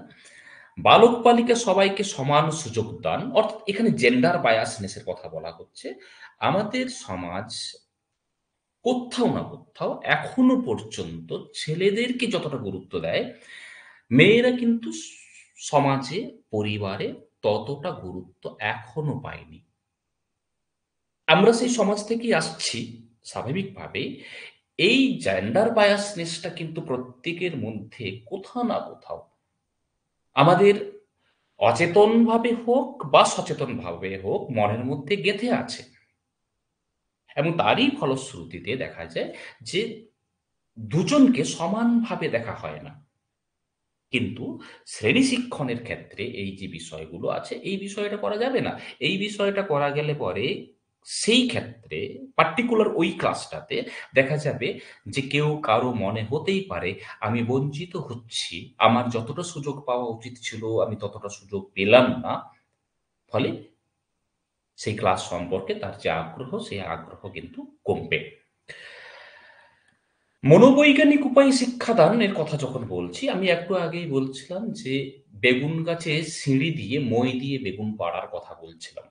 বালক-বালিকা সবাইকে সমান সুযোগ দান। অর্থাৎ এখানে জেন্ডার বায়াসনেস এর কথা বলা হচ্ছে। আমাদের সমাজ কোত্থাও না কোত্থাও এখনো পর্যন্ত ছেলেদেরকে যতটা গুরুত্ব দেয়, মেয়েরা কিন্তু সমাজে, পরিবারে ততটা গুরুত্ব এখনো পায়নি। আমরা সেই সমাজ থেকেই আসছি। স্বাভাবিকভাবেই এই জেন্ডার বায়াসনেস টা কিন্তু প্রত্যেকের মধ্যে কোথাও না কোথাও আমাদের অচেতনভাবে হোক বা সচেতনভাবে হোক মনের মধ্যে গেঁথে আছে। এবং তারই ফলশ্রুতিতে দেখা যায় যে দুজনকে সমানভাবে দেখা হয় না। কিন্তু শ্রেণী শিক্ষণের ক্ষেত্রে এই যে বিষয়গুলো আছে, এই বিষয়টা করা যাবে না। এই বিষয়টা করা গেলে পরে সেই ক্ষেত্রে পার্টিকুলার ওই ক্লাসটাতে দেখা যাবে যে কেউ কারো মনে হতেই পারে আমি বঞ্চিত হচ্ছি। আমার যতটা সুযোগ পাওয়া উচিত ছিল আমি ততটা সুযোগ পেলাম না। ফলে সেই ক্লাস সম্পর্কে তার যে আগ্রহ, সেই আগ্রহ কিন্তু কমবে। মনোবৈজ্ঞানিক উপায়ে শিক্ষাদান এর কথা যখন বলছি, আমি একটু আগেই বলছিলাম যে বেগুন গাছে সিঁড়ি দিয়ে মই দিয়ে বেগুন পাড়ার কথা বলছিলাম।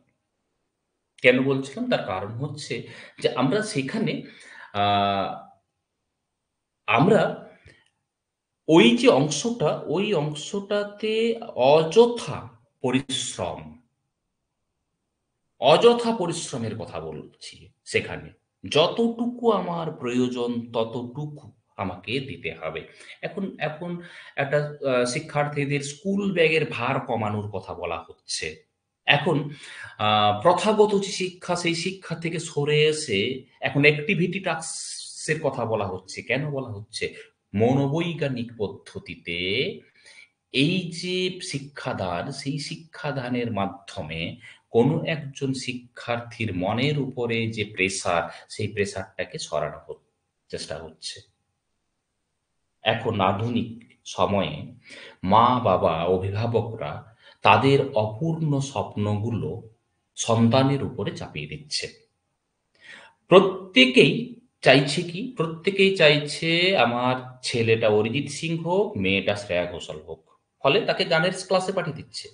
কেন বলছিলাম? তার কারণ হচ্ছে যে আমরা সেখানে আ আমরা ওই অংশটাতে অযথা পরিশ্রম অযথা পরিশ্রমের কথা বলছি সেখানে। যতটুকু আমার প্রয়োজন ততটুকু আমাকে দিতে হবে। এখন এখন একটা শিক্ষার্থীদের স্কুল ব্যাগের ভার কমানোর কথা বলা হচ্ছে। এখন আ প্রথাগত যে শিক্ষা, সেই শিক্ষা থেকে সরে এসে এখন activity tasks এর কথা বলা হচ্ছে। কেন বলা হচ্ছে? মনোবৈজ্ঞানিক পদ্ধতিতে এই যে শিক্ষাদান, সেই শিক্ষাদানের মাধ্যমে কোনো একজন শিক্ষার্থীর মনের উপরে যে প্রেশার, সেই প্রেশারটাকে সরানো চেষ্টা হচ্ছে। এখন আধুনিক সময়ে মা-বাবা, অভিভাবকরা তাদের অপূর্ণ স্বপ্নগুলো সন্তানের উপরে চাপিয়ে দিচ্ছে। প্রত্যেকেই চাইছে কি? প্রত্যেকেই চাইছে আমার ছেলেটা অরিজিৎ সিং হোক, মেয়েটা শ্রেয়া ঘোষাল হোক। ফলে তাকে গানের ক্লাসে পাঠিয়ে দিচ্ছে।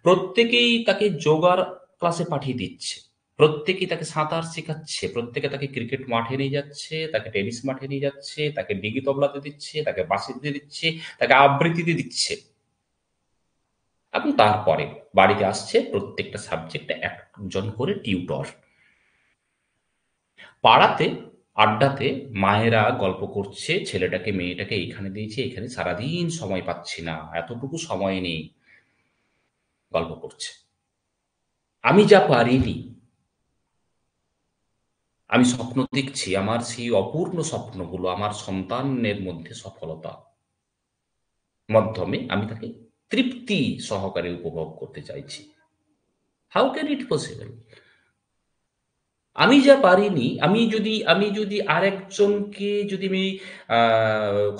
প্রত্যেকেই তাকে যোগার ক্লাসে পাঠিয়ে দিচ্ছে। প্রত্যেকেই তাকে সাঁতার শেখাচ্ছে, প্রত্যেকে তাকে ক্রিকেট মাঠে নিয়ে যাচ্ছে, তাকে টেনিস মাঠে নিয়ে যাচ্ছে, তাকে ডিগি তবলাতে দিচ্ছে, তাকে বাঁশিতে দিচ্ছে, তাকে আবৃত্তিতে দিচ্ছে। এবং তারপরে বাড়িতে আসছে প্রত্যেকটা সাবজেক্টে একজন করে টিউটর। পাড়াতে আড্ডাতে মায়েরা গল্প করছে, ছেলেটাকে মেয়েটাকে এইখানে দিয়েছি, এখানে সারাদিন সময় পাচ্ছি না, এতটুকু সময় নেই, গল্প করছে। আমি যা পারিনি, আমি স্বপ্ন দেখছি আমার সেই অপূর্ণ স্বপ্নগুলো আমার সন্তানের মধ্যে সফলতা মাধ্যমে আমি তাকে তৃপ্তি সহকারে উপভোগ করতে চাইছি। How can it possible? আমি যা পারিনি, আমি যদি আরেকজনকে যদি আমি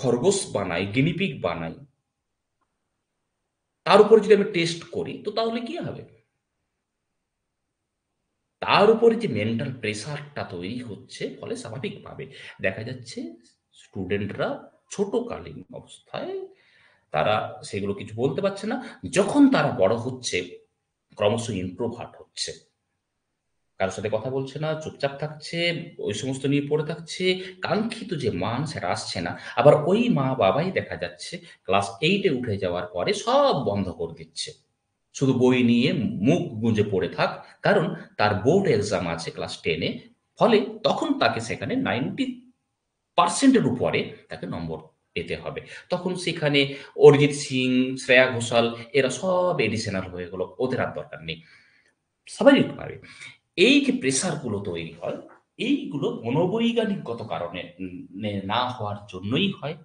খরগোশ বানাই, গিনিপিগ বানাই, তার উপরে যদি আমি টেস্ট করি, তো তাহলে কি হবে? তার উপরে যে মেন্টাল প্রেশারটা তৈরি হচ্ছে, ফলে স্বাভাবিকভাবে দেখা যাচ্ছে স্টুডেন্টরা ছোটকালীন অবস্থায় তারা সেগুলো কিছু বলতে পারছে না। যখন তারা বড় হচ্ছে, ক্রমশ ইন্ট্রোভার্ট হচ্ছে। কারো সাথে কথা বলছে না, চুপচাপ থাকছে, ওই সমস্ত নিয়ে পড়ে থাকছে। কাঙ্ক্ষিত যে মান সেটা আসছে না। আবার ওই মা-বাবাই দেখা যাচ্ছে ক্লাস 8 এ উঠে যাওয়ার পরে সব বন্ধ করে দিচ্ছে। শুধু বই নিয়ে মুখ গুঁজে পড়ে থাক। কারণ তার বোর্ড এক্সাম আছে ক্লাস 10 এ। ফলে তখন তাকে সেখানে 90% এর উপরে তাকে নম্বর পেতে হবে। তখন সেখানে অরিজিৎ সিং, শ্রেয়া ঘোষাল এরা সব এডিশনাল হয়ে গেল। ওদের আর দরকার নেই। স্বাভাবিকভাবে এই যে প্রেশার গুলো তৈরি হয়, এইগুলো মনোবৈজ্ঞানিকগত কারণে না হওয়ার জন্যই হয়।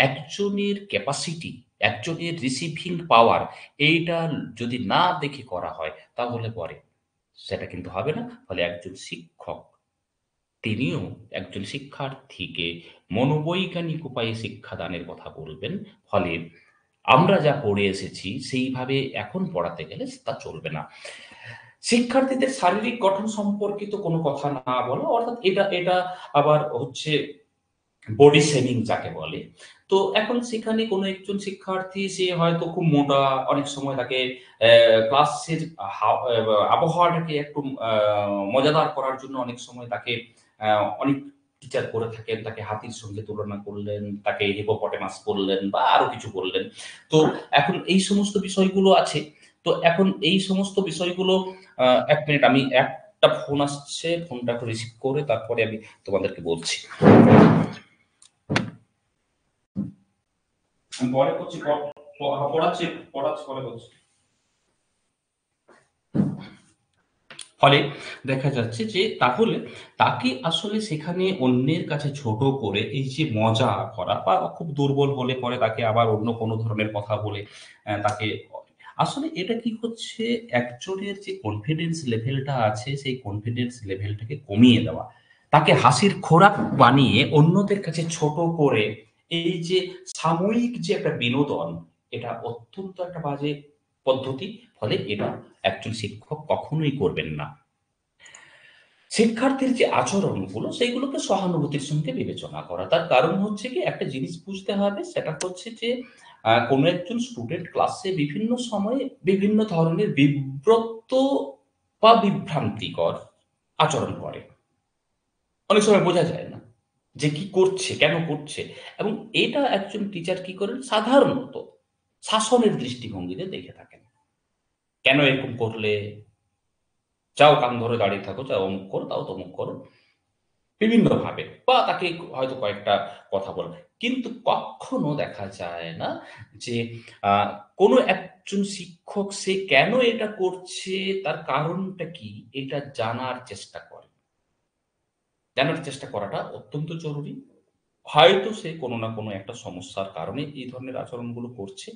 একজনের ক্যাপাসিটি, একজনের রিসিভিং পাওয়ার, এইটা যদি না দেখে করা হয়, তাহলে পরে সেটা কিন্তু হবে না। ফলে একজন শিক্ষক, তিনিও একজন শিক্ষার্থীকে মনোবৈজ্ঞানিক উপায়ে শিক্ষাদানের কথা বলবেন। ফলে আমরা যা পড়ে এসেছি সেইভাবে এখন পড়াতে গেলে তা চলবে না। শিক্ষার্থীদের শারীরিক গঠন সম্পর্কিত কোনো কথা না বলা, অর্থাৎ এটা এটা আবার হচ্ছে বডি শেমিং যাকে বলে। তো এখন সেখানে কোনো একজন শিক্ষার্থী সে হয়তো খুব মোটা, অনেক সময় তাকে ক্লাসের আবহাওয়াটাকে একটু আ মজাদার করার জন্য অনেক সময় তাকে অনেক টিচার করে থাকেন। তাকে হাতির সঙ্গে তুলনা করলেন, তাকে হিপোপটেমাস বললেন বা আরো কিছু বললেন। তো এখন এই সমস্ত বিষয়গুলো আছে। তো এখন এই সমস্ত বিষয়গুলো ১ মিনিট, আমি একটা ফোন আসছে, ফোনটা একটু রিসিভ করে তারপরে আমি তোমাদেরকে বলছি। আমি পরে করছি, পড়াচ্ছি, পড়াচ্ছি, পরে করছি। ফলে দেখা যাচ্ছে যে তাহলে তাকে আসলে সেখানে অন্যের কাছে ছোট করে এই যে মজা করা বা খুব দুর্বল হলে পরে তাকে আবার অন্য কোনো ধরনের কথা বলে তাকে আসলে এটা কি হচ্ছে, একজনের যে কনফিডেন্স লেভেলটা আছে সেই কনফিডেন্স লেভেলটাকে কমিয়ে দেওয়া। তাকে হাসির খোরাক বানিয়ে অন্যদের কাছে ছোট করে এই যে সাময়িক যে একটা বিনোদন, এটা অত্যন্ত একটা বাজে পদ্ধতি। ফলে এটা একজন শিক্ষক কখনোই করবেন না। শিক্ষার্থীর যে আচরণগুলো সেইগুলোকে সহানুভূতির সঙ্গে বিবেচনা করা। তার কারণ হচ্ছে কি, একটা জিনিস বুঝতে হবে, সেটা হচ্ছে যে কোনো একজন স্টুডেন্ট ক্লাসে বিভিন্ন সময়ে বিভিন্ন ধরনের বিব্রত বা বিভ্রান্তিকর আচরণ করে। অনেক সময় বোঝা যায় না যে কি করছে, কেন করছে? এবং এটা একজন টিচার কি করেন? সাধারণত শাসনের দৃষ্টিভঙ্গিতে দেখে থাকেন। কেন এরকম করলে? যাও কান ধরে দাঁড়িয়ে থাকো, যাও অমুক করো, তাও তমুক করো। বিভিন্নভাবে বা তাকে হয়তো কয়েকটা কথা বলা। কিন্তু কক্ষনো দেখা যায় না যে আ কোনো একজন শিক্ষক সে কেন এটা করছে, তার কারণটা কি? এটা জানার চেষ্টা করে। জানার চেষ্টা করাটা অত্যন্ত জরুরি। হয়তো সে কোনো না কোনো একটা সমস্যার কারণে এই ধরনের আচরণগুলো করছে।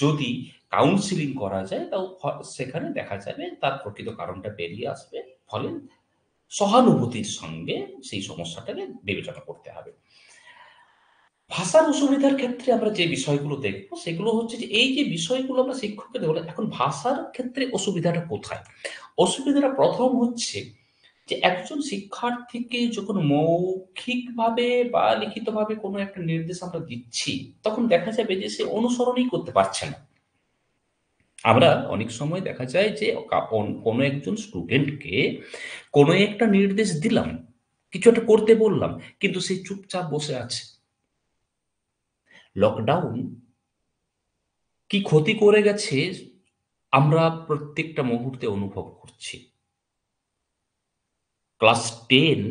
যদি কাউন্সেলিং করা যায় তাও সেখানে দেখা যাবে তার প্রকৃত কারণটা বেরিয়ে আসবে। ফলে সহানুভূতির সঙ্গে সেই সমস্যাটাকে বিবেচনা করতে হবে। ভাষার অসুবিধার ক্ষেত্রে আমরা যে বিষয়গুলো দেখব, সেগুলো হচ্ছে যে এই যে বিষয়গুলো আমরা শিক্ষককে দেব, এখন ভাষার ক্ষেত্রে অসুবিধাটা কোথায়? অসুবিধাটা ১ম হচ্ছে যে একজন শিক্ষার্থীকে যখন মৌখিকভাবে বা লিখিতভাবে কোনো একটা নির্দেশ আমরা দিচ্ছি, তখন দেখা যাবে যে সে অনুসরণই করতে পারছে না। আমরা অনেক সময় দেখা যায় যে কোনো একজন স্টুডেন্টকে কোনো একটা নির্দেশ দিলাম, কিছু একটা করতে বললাম, কিন্তু সে চুপচাপ বসে আছে। লকডাউন কি ক্ষতি করে গেছে আমরা প্রত্যেকটা মুহূর্তে অনুভব করছি। ক্লাস 10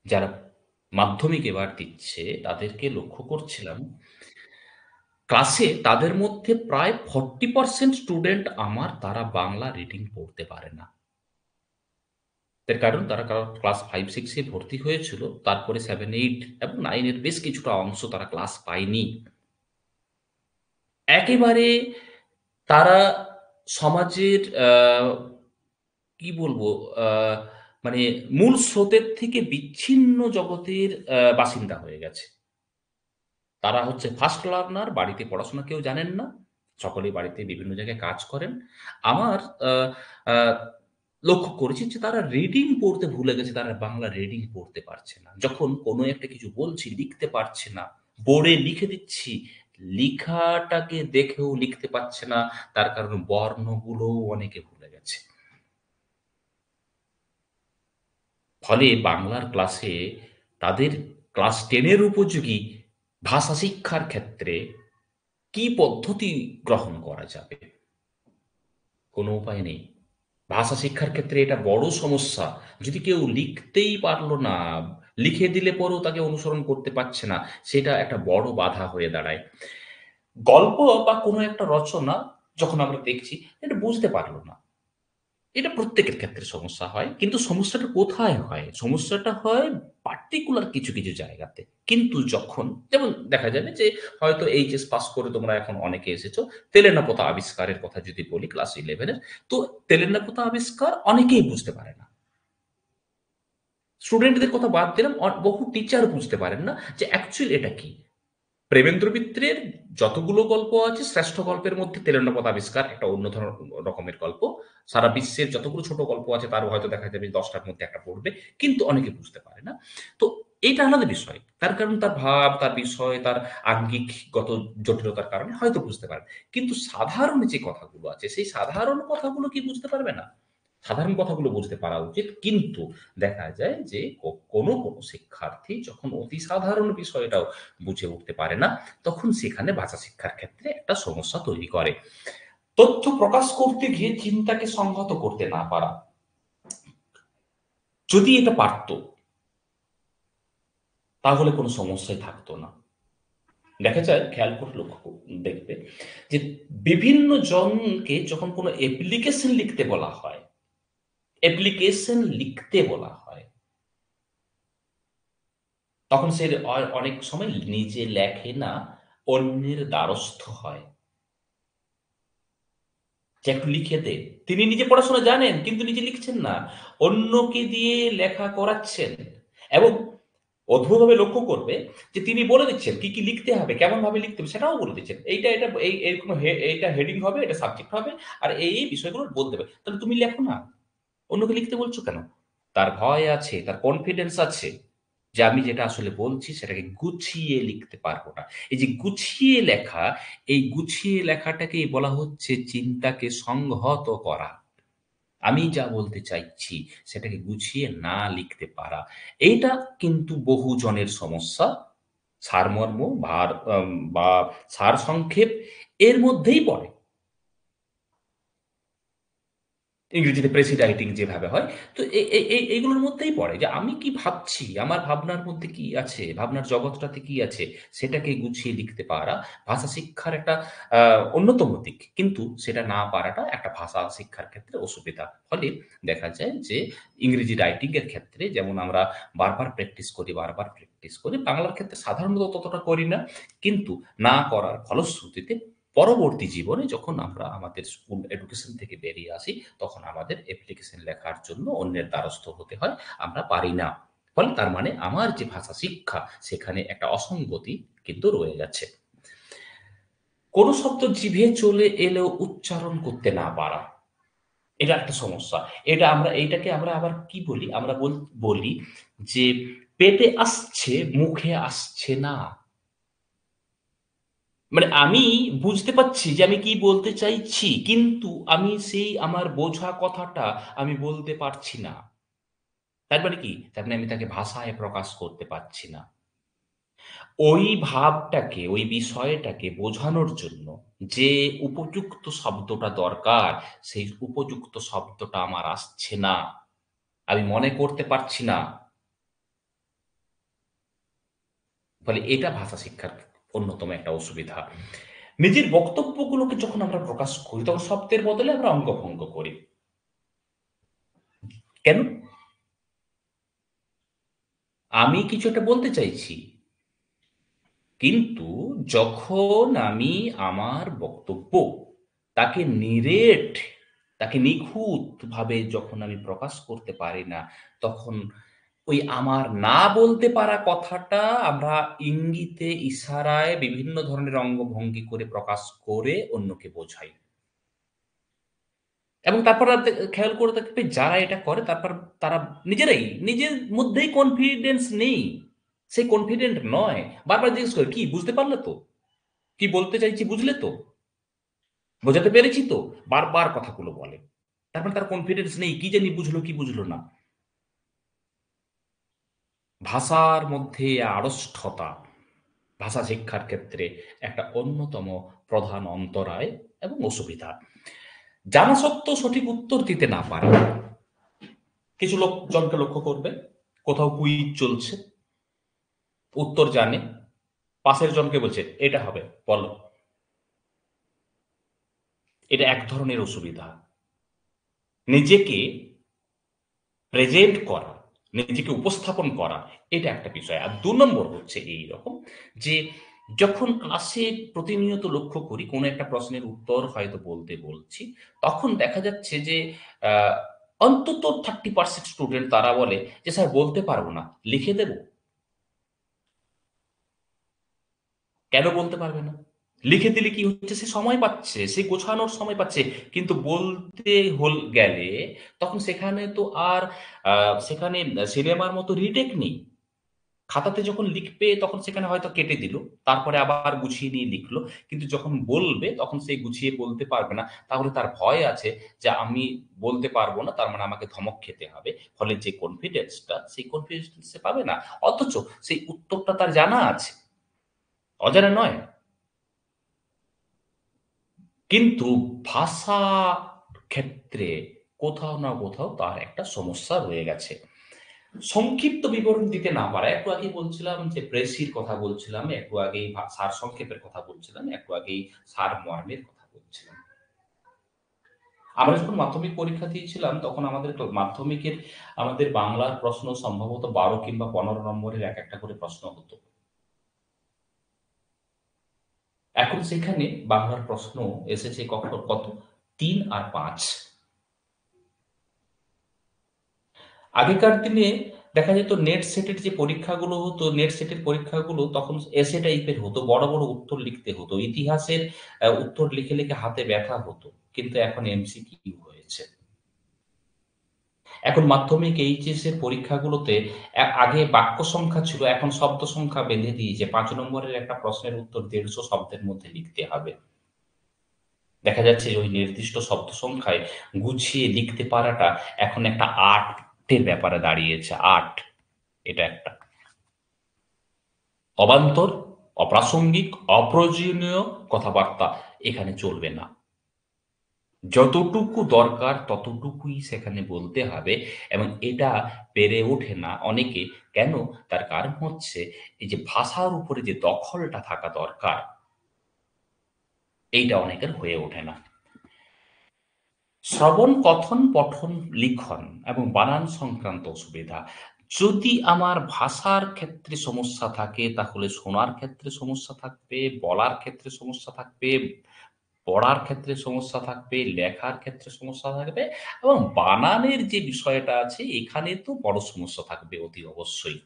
যারা মাধ্যমিক এবার দিচ্ছে তাদেরকে লক্ষ্য করছিলাম, ক্লাসে তাদের মধ্যে প্রায় 40% স্টুডেন্ট আমার তারা বাংলা রিডিং পড়তে পারে না। তার কারণ তারা ক্লাস 5-6 এ ভর্তি হয়েছিল। তারপরে 7-8 এবং 9 এর বেশ কিছুটা অংশ তারা ক্লাস পায়নি। একেবারে তারা সমাজের কি বলবো? আ মানে মূল স্রোতের থেকে বিচ্ছিন্ন জগতের বাসিন্দা হয়ে গেছে। তারা হচ্ছে ফার্স্ট লার্নার, বাড়িতে পড়াশোনা কেউ জানেন না। সকলেই বাড়িতে বিভিন্ন জায়গায় কাজ করেন। আমার আ আ লক্ষ্য করেছি যে তারা রিডিং পড়তে ভুলে গেছে। তারা বাংলা রিডিং পড়তে পারছে না। যখন কোনো একটা কিছু বলছি, লিখতে পারছে না। বোর্ডে লিখে দিচ্ছি, লিখাটাকে দেখেও লিখতে পারছে না। তার কারণ বর্ণগুলোও অনেকে ভুলে গেছে। ফলে বাংলার ক্লাসে তাদের ক্লাস 10 এর উপযোগী ভাষা শিক্ষার ক্ষেত্রে কি পদ্ধতি গ্রহণ করা যাবে? কোনো উপায় নেই। ভাষা শিক্ষার ক্ষেত্রে এটা বড় সমস্যা। যদি কেউ লিখতেই পারল না, লিখে দিলে পরেও তাকে অনুসরণ করতে পারছে না, সেটা একটা বড় বাধা হয়ে দাঁড়ায়। গল্প বা কোনো একটা রচনা যখন আমরা দেখছি, এটা বুঝতে পারল না। এটা প্রত্যেকের ক্ষেত্রে সমস্যা হয়। কিন্তু সমস্যাটা কোথায় হয়? সমস্যাটা হয় পার্টিকুলার কিছু জায়গাতে। কিন্তু যখন যেমন দেখা যাবে যে হয়তো এইচএস পাস করে তোমরা এখন অনেকে এসেছো। তেলেনাপোতা আবিষ্কারের কথা যদি বলি ক্লাস 11 এর, তো তেলেনাপোতা আবিষ্কার অনেকেই বুঝতে পারে না। স্টুডেন্টদের কথা বাদ দিলাম, বহু টিচার বুঝতে পারেন না যে অ্যাকচুয়ালি এটা কি? প্রেমেন্দ্র মিত্রের যতগুলো গল্প আছে শ্রেষ্ঠ গল্পের মধ্যে তেলেনাপোতা আবিষ্কার একটা অন্য রকমের গল্প। সারা বিশ্বের যতগুলো ছোট গল্প আছে তার হয়তো দেখা যাবে ১০ টার মধ্যে একটা পড়বে। কিন্তু অনেকে বুঝতে পারে না। তো এটা আলাদা বিষয়। তার কারণ তার ভাব, তার বিষয়, তার আঙ্গিকগত জটিলতার কারণে হয়তো বুঝতে পারে। কিন্তু সাধারণ যে কথাগুলো আছে সেই সাধারণ কথাগুলো কি বুঝতে পারবে না? সাধারণ কথাগুলো বুঝতে পারা উচিত। কিন্তু দেখা যায় যে কোনো শিক্ষার্থী যখন অতি সাধারণ বিষয়টাও বুঝে উঠতে পারে না, তখন সেখানে ভাষা শিক্ষার ক্ষেত্রে একটা সমস্যা তৈরি করে। তথ্য প্রকাশ করতে গিয়ে চিন্তাকে সংহত করতে না পারা। যদি এটা পারত, তাহলে কোনো সমস্যাই থাকতো না। দেখা যায় খেয়াল করে দেখবে যে বিভিন্ন জনকে যখন কোনো অ্যাপ্লিকেশন লিখতে বলা হয়, তখন সে অনেক সময় নিজে লেখে না, অন্যের দ্বারস্থ হয়। যে একটু লিখে দে। তিনি নিজে পড়াশোনা জানেন কিন্তু নিজে লিখছেন না। অন্যকে দিয়ে লেখা করাচ্ছেন। এবং অদ্ভুতভাবে লক্ষ্য করবে যে তিনি বলে দিচ্ছেন কি লিখতে হবে, কেমনভাবে লিখতে হবে সেটাও বলে দিচ্ছেন। এটা এরকম এইটা হেডিং হবে, এটা সাবজেক্ট হবে আর এই বিষয়গুলো বলতে হবে। তাহলে তুমি লেখো না। অন্যকে লিখতে বলছো কেন? তার ভয় আছে, তার কনফিডেন্স আছে যে আমি যেটা আসলে বলছি সেটাকে গুছিয়ে লিখতে পারব না। এই যে গুছিয়ে লেখা, এই গুছিয়ে লেখাটাকেই বলা হচ্ছে চিন্তাকে সংহত করা। আমি যা বলতে চাইছি সেটাকে গুছিয়ে না লিখতে পারা। এইটা কিন্তু বহুজনের সমস্যা। সারমর্ম বা সারসংক্ষেপ এর মধ্যেই পড়ে। ইংরেজিতে প্রেসিড রাইটিং যেভাবে হয়। তো এ এ এ এগুলোর মধ্যেই পড়ে যে আমি কি ভাবছি, আমার ভাবনার মধ্যে কি আছে, ভাবনার জগৎটাতে কি আছে, সেটাকে গুছিয়ে লিখতে পারা ভাষা শিক্ষার একটা আ অন্যতম দিক। কিন্তু সেটা না পারাটা একটা ভাষা শিক্ষার ক্ষেত্রে অসুবিধা। ফলে দেখা যায় যে ইংরেজি রাইটিং এর ক্ষেত্রে যেমন আমরা বারবার প্র্যাকটিস করি। বাংলার ক্ষেত্রে সাধারণত ততটা করি না। কিন্তু না করার ফলশ্রুতিতে পরবর্তী জীবনে যখন আমরা আমাদের স্কুল এডুকেশন থেকে বেরিয়ে আসি, তখন আমাদের অ্যাপ্লিকেশন লেখার জন্য অন্যের দ্বারস্থ হতে হয়। আমরা পারি না। ফলে তার মানে আমার যে ভাষা শিক্ষা সেখানে একটা অসঙ্গতি কিন্তু রয়ে গেছে। কোন শব্দ জিভে চলে এলেও উচ্চারণ করতে না পারা। এটা একটা সমস্যা। এইটাকে আমরা আবার কি বলি? আমরা বলি যে পেটে আসছে, মুখে আসছে না। মানে আমি বুঝতে পারছি যে আমি কি বলতে চাইছি, কিন্তু আমি সেই আমার বোঝা কথাটা আমি বলতে পারছি না। তার মানে কি? তার মানে আমি তাকে ভাষায় প্রকাশ করতে পারছি না। ওই ভাবটাকে, ওই বিষয়টাকে বোঝানোর জন্য যে উপযুক্ত শব্দটা দরকার, সেই উপযুক্ত শব্দটা আমার আসছে না। আমি মনে করতে পারছি না। ফলে এটা ভাষা শিক্ষার অন্যতম একটা অসুবিধা। নিজের বক্তব্যগুলোকে যখন আমরা প্রকাশ করি, তখন শব্দের বদলে আমরা অঙ্গভঙ্গ করি। কেন? আমি কিছু একটা বলতে চাইছি। কিন্তু যখন আমি আমার বক্তব্য তাকে নিরেট, তাকে নিখুঁতভাবে যখন আমি প্রকাশ করতে পারি না, তখন ওই আমার না বলতে পারা কথাটা আমরা ইঙ্গিতে, ইশারায় বিভিন্ন ধরনের অঙ্গভঙ্গি করে প্রকাশ করে অন্যকে বোঝাই। এবং তারপর খেয়াল করে দেখবে যারা এটা করে তারপর তারা নিজেরাই নিজের মধ্যেই কনফিডেন্স নেই। সে কনফিডেন্ট নয়। বারবার জিজ্ঞেস করে, "কি বুঝতে পারলে তো? কি বলতে চাইছি বুঝলে তো? বোঝাতে পেরেছি তো?" বারবার কথাগুলো বলে। তার মানে তার কনফিডেন্স নেই। কি জানি বুঝলো কি বুঝলো না। ভাষার মধ্যে আড়ষ্ঠতা ভাষা শিক্ষার ক্ষেত্রে একটা অন্যতম প্রধান অন্তরায় এবং অসুবিধা। জানা সত্ত্বেও সঠিক উত্তর দিতে না পারে। কিছু লোকজনকে লক্ষ্য করবে, কোথাও কুইজ চলছে, উত্তর জানে, পাশের জনকে বলছে, "এটা হবে, বলো।" এটা এক ধরনের অসুবিধা। নিজেকে প্রেজেন্ট করা, নিজেকে উপস্থাপন করা, এটা একটা বিষয়। আর ২ নম্বর হচ্ছে এইরকম যে, যখন ক্লাসে প্রতিনিয়ত লক্ষ্য করি কোনো একটা প্রশ্নের উত্তর হয়তো বলতে বলছি, তখন দেখা যাচ্ছে যে আ অন্তত 30% স্টুডেন্ট তারা বলে যে, "স্যার বলতে পারব না, লিখে দেব?" কেন বলতে পারবে না? লিখে দিলে কি হচ্ছে? সে সময় পাচ্ছে, সে গোছানোর সময় পাচ্ছে। কিন্তু বলতে গেলে তখন সেখানে তো আর আ সেখানে সিনেমার মতো রিটেক নেই। খাতাতে যখন লিখবে তখন সেখানে হয়তো কেটে দিল। তারপরে আবার গুছিয়ে নিয়ে লিখল। কিন্তু যখন বলবে তখন সে গুছিয়ে বলতে পারবে না। তাহলে তার ভয় আছে যে আমি বলতে পারব না, তার মানে আমাকে ধমক খেতে হবে। ফলে যে কনফিডেন্সটা, সেই কনফিডেন্স সে পাবে না। অথচ সেই উত্তরটা তার জানা আছে। অজানা নয়। কিন্তু ভাষা ক্ষেত্রে কোথাও না কোথাও তার একটা সমস্যা রয়ে গেছে। সংক্ষিপ্ত বিবরণ দিতে না পারা। একটু আগেই বলছিলাম যে প্রেসির কথা বলছিলাম, একটু আগেই সারসংক্ষেপের কথা বলছিলাম, একটু আগেই সারমর্মের কথা বলছিলাম। আমরা যখন মাধ্যমিক পরীক্ষা দিয়েছিলাম তখন আমাদের মাধ্যমিকের আমাদের বাংলার প্রশ্ন সম্ভবত ১২ কিংবা ১৫ নম্বরের একেকটা করে প্রশ্ন হতো। এখন সেখানে বাংলার প্রশ্ন এসেছে কত? ৩ আর ৫। আগেকার দিনে দেখা যেত নেট সেটের যে পরীক্ষাগুলো হতো, নেট সেটের পরীক্ষাগুলো তখন এসে টাইপের হতো। বড়, বড় উত্তর লিখতে হতো। ইতিহাসের উত্তর লিখে, লিখে হাতে ব্যথা হতো। কিন্তু এখন এমসিকিউ হয়েছে। এখন মাধ্যমিক এইচএস এর পরীক্ষাগুলোতে আগে বাক্য সংখ্যা ছিল, এখন শব্দ সংখ্যা বেঁধে দিয়েছে। ৫ নম্বরের একটা প্রশ্নের উত্তর ১৫০ শব্দের মধ্যে লিখতে হবে। দেখা যাচ্ছে যে ওই নির্দিষ্ট শব্দ সংখ্যায় গুছিয়ে লিখতে পারাটা এখন একটা আর্টের ব্যাপারে দাঁড়িয়েছে। আর্ট। এটা একটা। অবান্তর, অপ্রাসঙ্গিক, অপ্রয়োজনীয় কথাবার্তা এখানে চলবে না। যতটুকু দরকার ততটুকুই সেখানে বলতে হবে এবং এটা পেরে ওঠে না অনেকে। কেন? তার কারণ হচ্ছে এই যে ভাষার উপরে যে দখলটা থাকা দরকার, এইটা অনেকের হয়ে ওঠে না। শ্রবণ, কথন, পঠন, লিখন এবং বানান সংক্রান্ত অসুবিধা। যদি আমার ভাষার ক্ষেত্রে সমস্যা থাকে তাহলে শোনার ক্ষেত্রে সমস্যা থাকবে, বলার ক্ষেত্রে সমস্যা থাকবে, পড়ার ক্ষেত্রে সমস্যা থাকবে, লেখার ক্ষেত্রে সমস্যা থাকবে এবং বানানের যে বিষয়টা আছে এখানে তো বড় সমস্যা থাকবে অতি অবশ্যই।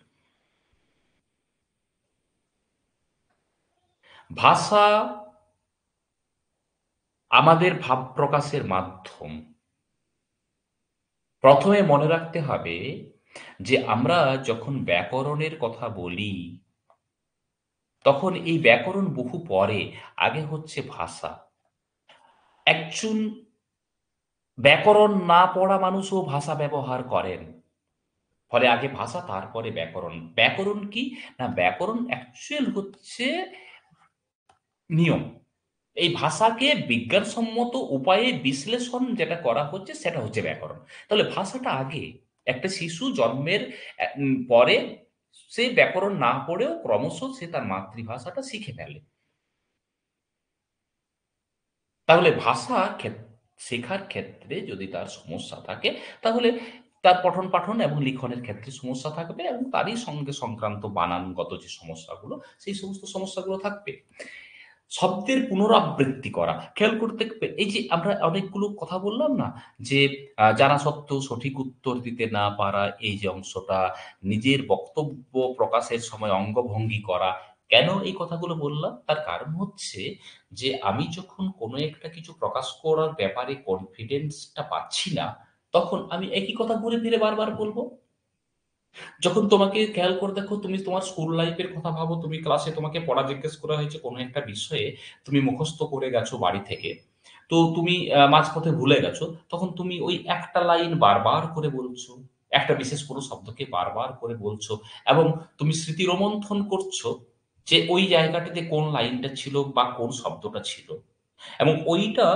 ভাষা আমাদের ভাব প্রকাশের মাধ্যম। প্রথমে মনে রাখতে হবে যে আমরা যখন ব্যাকরণের কথা বলি, তখন এই ব্যাকরণ বহু পরে। আগে হচ্ছে ভাষা। একজন ব্যাকরণ না পড়া মানুষও ভাষা ব্যবহার করেন। ফলে আগে ভাষা, তারপরে ব্যাকরণ। ব্যাকরণ কি? না, ব্যাকরণ অ্যাকচুয়াল হচ্ছে নিয়ম। এই ভাষাকে বিজ্ঞানসম্মত উপায়ে বিশ্লেষণ যেটা করা হচ্ছে সেটা হচ্ছে ব্যাকরণ। তাহলে ভাষাটা আগে। একটা শিশু জন্মের পরে সে ব্যাকরণ না পড়েও ক্রমশ সে তার মাতৃভাষাটা শিখে ফেলে। তাহলে ভাষা শেখার ক্ষেত্রে যদি তার সমস্যা থাকে, তাহলে তার পঠন পাঠন এবং লিখনের ক্ষেত্রে সমস্যা থাকবে, এবং তারই সঙ্গে সংক্রান্ত বানানগত যে সমস্যাগুলো, সেই সমস্ত সমস্যাগুলো থাকবে। শব্দের পুনরাবৃত্তি করা। খেয়াল করতে এই যে আমরা অনেকগুলো কথা বললাম না? যে জানা সত্ত্বেও সঠিক উত্তর দিতে না পারা, এই যে অংশটা, নিজের বক্তব্য প্রকাশের সময় অঙ্গভঙ্গি করা। কেন এই কথাগুলো বললাম? তার কারণ হচ্ছে যে আমি যখন কোনো একটা কিছু প্রকাশ করার ব্যাপারে কনফিডেন্সটা পাচ্ছি না, তখন আমি একই কথা ঘুরে ফিরে বারবার বলব। যখন তোমাকে খেয়াল করে দেখো, তুমি তোমার স্কুল লাইফের কথা ভাবো, তুমি ক্লাসে তোমাকে পড়া জিজ্ঞেস করা হয়েছে কোনো একটা বিষয়ে, তুমি মুখস্থ করে গেছো বাড়ি থেকে। তো তুমি মাঝপথে ভুলে গেছো, তখন তুমি ওই একটা লাইন বারবার করে বলছো। একটা বিশেষ কোনো শব্দকে বারবার করে বলছো, এবং তুমি স্মৃতি রোমন্থন করছো যে ওই জায়গাটিতে কোন লাইনটা ছিল বা কোন শব্দটা ছিল। এবং ওইটা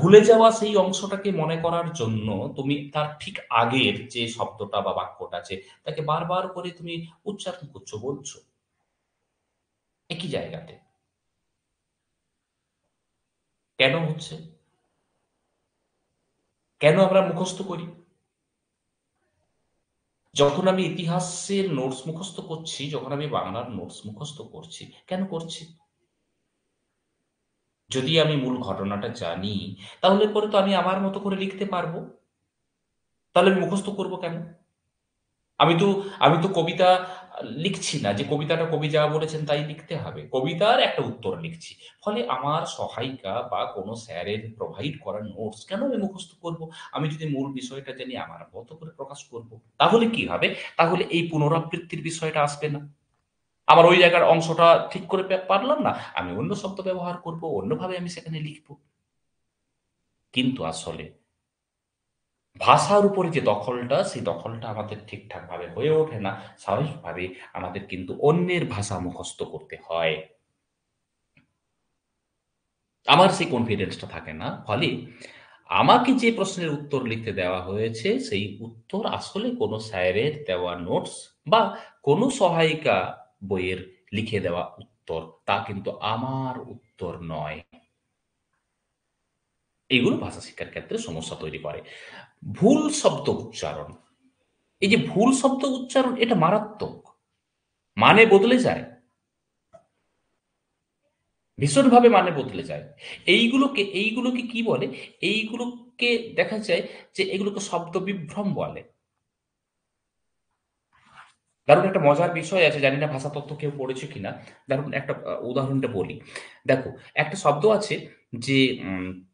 ভুলে যাওয়া সেই অংশটাকে মনে করার জন্য তুমি তার ঠিক আগের যে শব্দটা বা বাক্যটা আছে, তাকে বারবার করে তুমি উচ্চারণ করছো, বলছো একই জায়গাতে। কেন হচ্ছে? কেন আমরা মুখস্থ করি? যখন আমি ইতিহাসের নোটস মুখস্থ করছি, যখন আমি বাংলার নোটস মুখস্থ করছি, কেন করছি? যদি আমি মূল ঘটনাটা জানি, তাহলে পরে তো আমি আমার মতো করে লিখতে পারবো। তাহলে আমি মুখস্থ করবো কেন? আমি তো আমি তো কবিতা লিখছি না যে কবিতাটা কবি যা বলেছেন তাই লিখতে হবে। কবিতার একটা উত্তর লিখছি। ফলে আমার সহায়িকা বা কোনো স্যারের প্রোভাইড করা নোটস কেন আমি মুখস্থ করব? আমি যদি মূল বিষয়টা জানি, আমার মতো করে প্রকাশ করব। তাহলে কি হবে? তাহলে এই পুনরাবৃত্তির বিষয়টা আসবে না। আমার ওই জায়গার অংশটা ঠিক করে পারলাম না। আমি অন্য শব্দ ব্যবহার করব, অন্যভাবে আমি সেখানে লিখব। কিন্তু আসলে ভাষার উপরে যে দখলটা, সেই দখলটা আমাদের ঠিকঠাকভাবে হয়ে ওঠে না। স্বাভাবিকভাবে আমাদের কিন্তু অন্যের ভাষা মুখস্থ করতে হয়। আমার সেই কনফিডেন্সটা থাকে না। ফলে আমাকে যে প্রশ্নের উত্তর লিখতে দেওয়া হয়েছে, সেই উত্তর আসলে কোনো স্যারের দেওয়া নোটস বা কোনো সহায়িকা বইয়ের লিখে দেওয়া উত্তর, তা কিন্তু আমার উত্তর নয়। এগুলো ভাষা শিক্ষার ক্ষেত্রে সমস্যা তৈরি করে। ভুল শব্দ উচ্চারণ। এই যে ভুল শব্দ উচ্চারণ, এটা মারাত্মক। মানে বদলে যায়। ভীষণভাবে মানে বদলে যায়। এইগুলোকে কি বলে? এইগুলোকে দেখা যায় যে এগুলোকে শব্দ বিভ্রম বলে। দারুণ একটা মজার বিষয় আছে, জানি না ভাষাতত্ত্ব কেউ পড়েছে কিনা। দারুণ একটা উদাহরণটা বলি। দেখো, একটা শব্দ আছে যে উম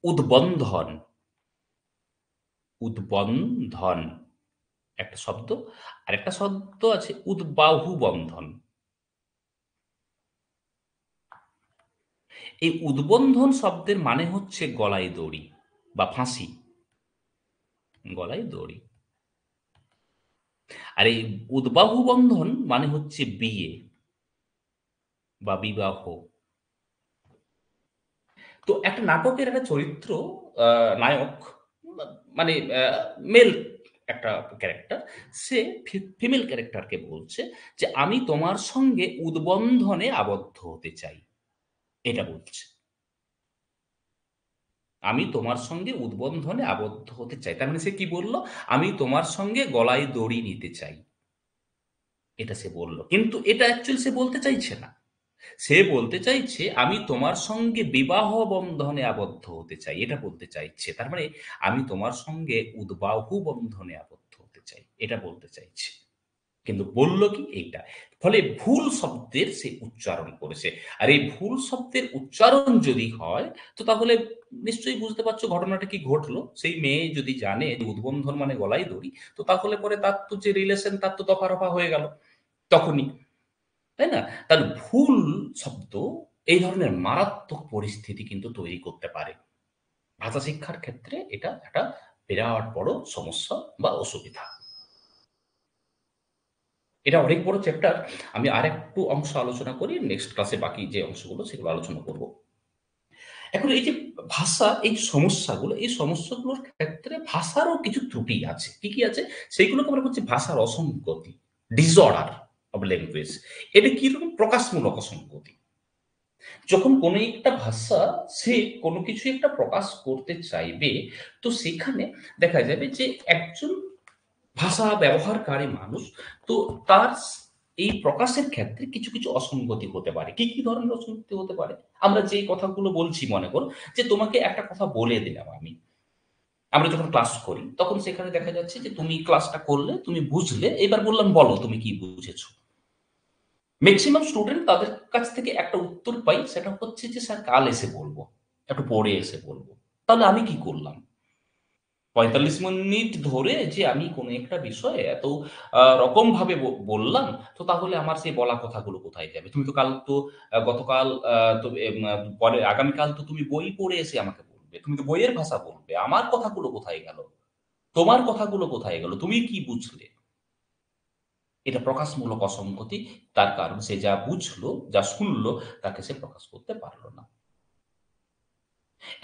উদ্বন্ধন, উদ্বন্ধন একটা শব্দ। আরেকটা শব্দ আছে উদ্বাহু বন্ধন। এই উদ্বন্ধন শব্দের মানে হচ্ছে গলায় দড়ি বা ফাঁসি। গলায় দড়ি। আর এই উদ্বাহু বন্ধন মানে হচ্ছে বিয়ে বা বিবাহ। তো একটা নাটকের একটা চরিত্র, নায়ক, মা মানে মেল একটা ক্যারেক্টার, সে ফিমেল ক্যারেক্টারকে বলছে যে, "আমি তোমার সঙ্গে উদ্বন্ধনে আবদ্ধ হতে চাই।" এটা বলছে। "আমি তোমার সঙ্গে উদ্বন্ধনে আবদ্ধ হতে চাই।" তার মানে সে কি বলল? "আমি তোমার সঙ্গে গলায় দড়ি নিতে চাই।" এটা সে বলল। কিন্তু এটা অ্যাকচুয়ালি সে বলতে চাইছে না। সে বলতে চাইছে, "আমি তোমার সঙ্গে বিবাহ বন্ধনে আবদ্ধ হতে চাই।" এটা বলতে চাইছে। তার মানে আমি তোমার সঙ্গে উদ্বাহু বন্ধনে আবদ্ধ হতে চাই। এটা বলতে চাইছে। কিন্তু বলল কি এইটা। ফলে ভুল শব্দের সে উচ্চারণ করেছে। আর এই ভুল শব্দের উচ্চারণ যদি হয়, তো তাহলে নিশ্চয়ই বুঝতে পারছো ঘটনাটা কি ঘটলো। সেই মেয়ে যদি জানে যে উদ্বন্ধন মানে গলায় দড়ি, তো তাহলে পরে তার তো যে রিলেশন তার তো দফা-রফা হয়ে গেল তখনই। তাই না? তাহলে ভুল শব্দ এই ধরনের মারাত্মক পরিস্থিতি কিন্তু তৈরি করতে পারে। ভাষা শিক্ষার ক্ষেত্রে এটা একটা বিরাট বড় সমস্যা বা অসুবিধা। এটা অনেক বড় চ্যাপ্টার। আমি আরেকটু অংশ আলোচনা করি। নেক্সট ক্লাসে বাকি যে অংশগুলো সেগুলো আলোচনা করব। এখন এই যে ভাষা, এই সমস্যাগুলো, এই সমস্যাগুলোর ক্ষেত্রে ভাষারও কিছু ত্রুটি আছে। কি, কি আছে? সেইগুলোকে আমরা বলছি ভাষার অসঙ্গতি, ডিসঅর্ডার অফ ল্যাঙ্গুয়েজ। এটা কিরকম? প্রকাশমূলক অসঙ্গতি। যখন কোনো একটা ভাষা সে কোনো কিছু একটা প্রকাশ করতে চাইবে, তো সেখানে দেখা যাবে যে একজন ভাষা ব্যবহারকারী মানুষ, তো তার এই প্রকাশের ক্ষেত্রে কিছু, কিছু অসঙ্গতি হতে পারে। কি, কি ধরনের অসঙ্গতি হতে পারে? আমরা যে কথাগুলো বলছি মনে করো যে তোমাকে একটা কথা বলে দিলাম আমি। আমরা যখন ক্লাস করি তখন সেখানে দেখা যাচ্ছে যে তুমি ক্লাসটা করলে, তুমি বুঝলে, এবার বললাম বলো তুমি কি বুঝেছো? মেক্সিমাম স্টুডেন্ট তাদের কাছ থেকে একটা উত্তর পাই, সেটা হচ্ছে যে স্যার কাল এসে বলব। একটু পরে এসে বলব। তাহলে আমি কি করলাম? ৪৫ মিনিট ধরে যে আমি কোনো একটা বিষয়ে এত রকমভাবে বললাম, তো তাহলে আমার সেই বলা কথাগুলো কোথায় যাবে? তুমি তো কাল তো গতকাল তো পরে আগামীকাল তো তুমি বই পড়ে এসে আমাকে বলবে। তুমি তো বইয়ের ভাষা বলবে। আমার কথাগুলো কোথায় গেল? তোমার কথাগুলো কোথায় গেল? তুমি কি বুঝলে? এটা প্রকাশমূলক অসঙ্গতি। তার কারণ সে যা বুঝলো, যা শুনলো তাকে সে প্রকাশ করতে পারল না।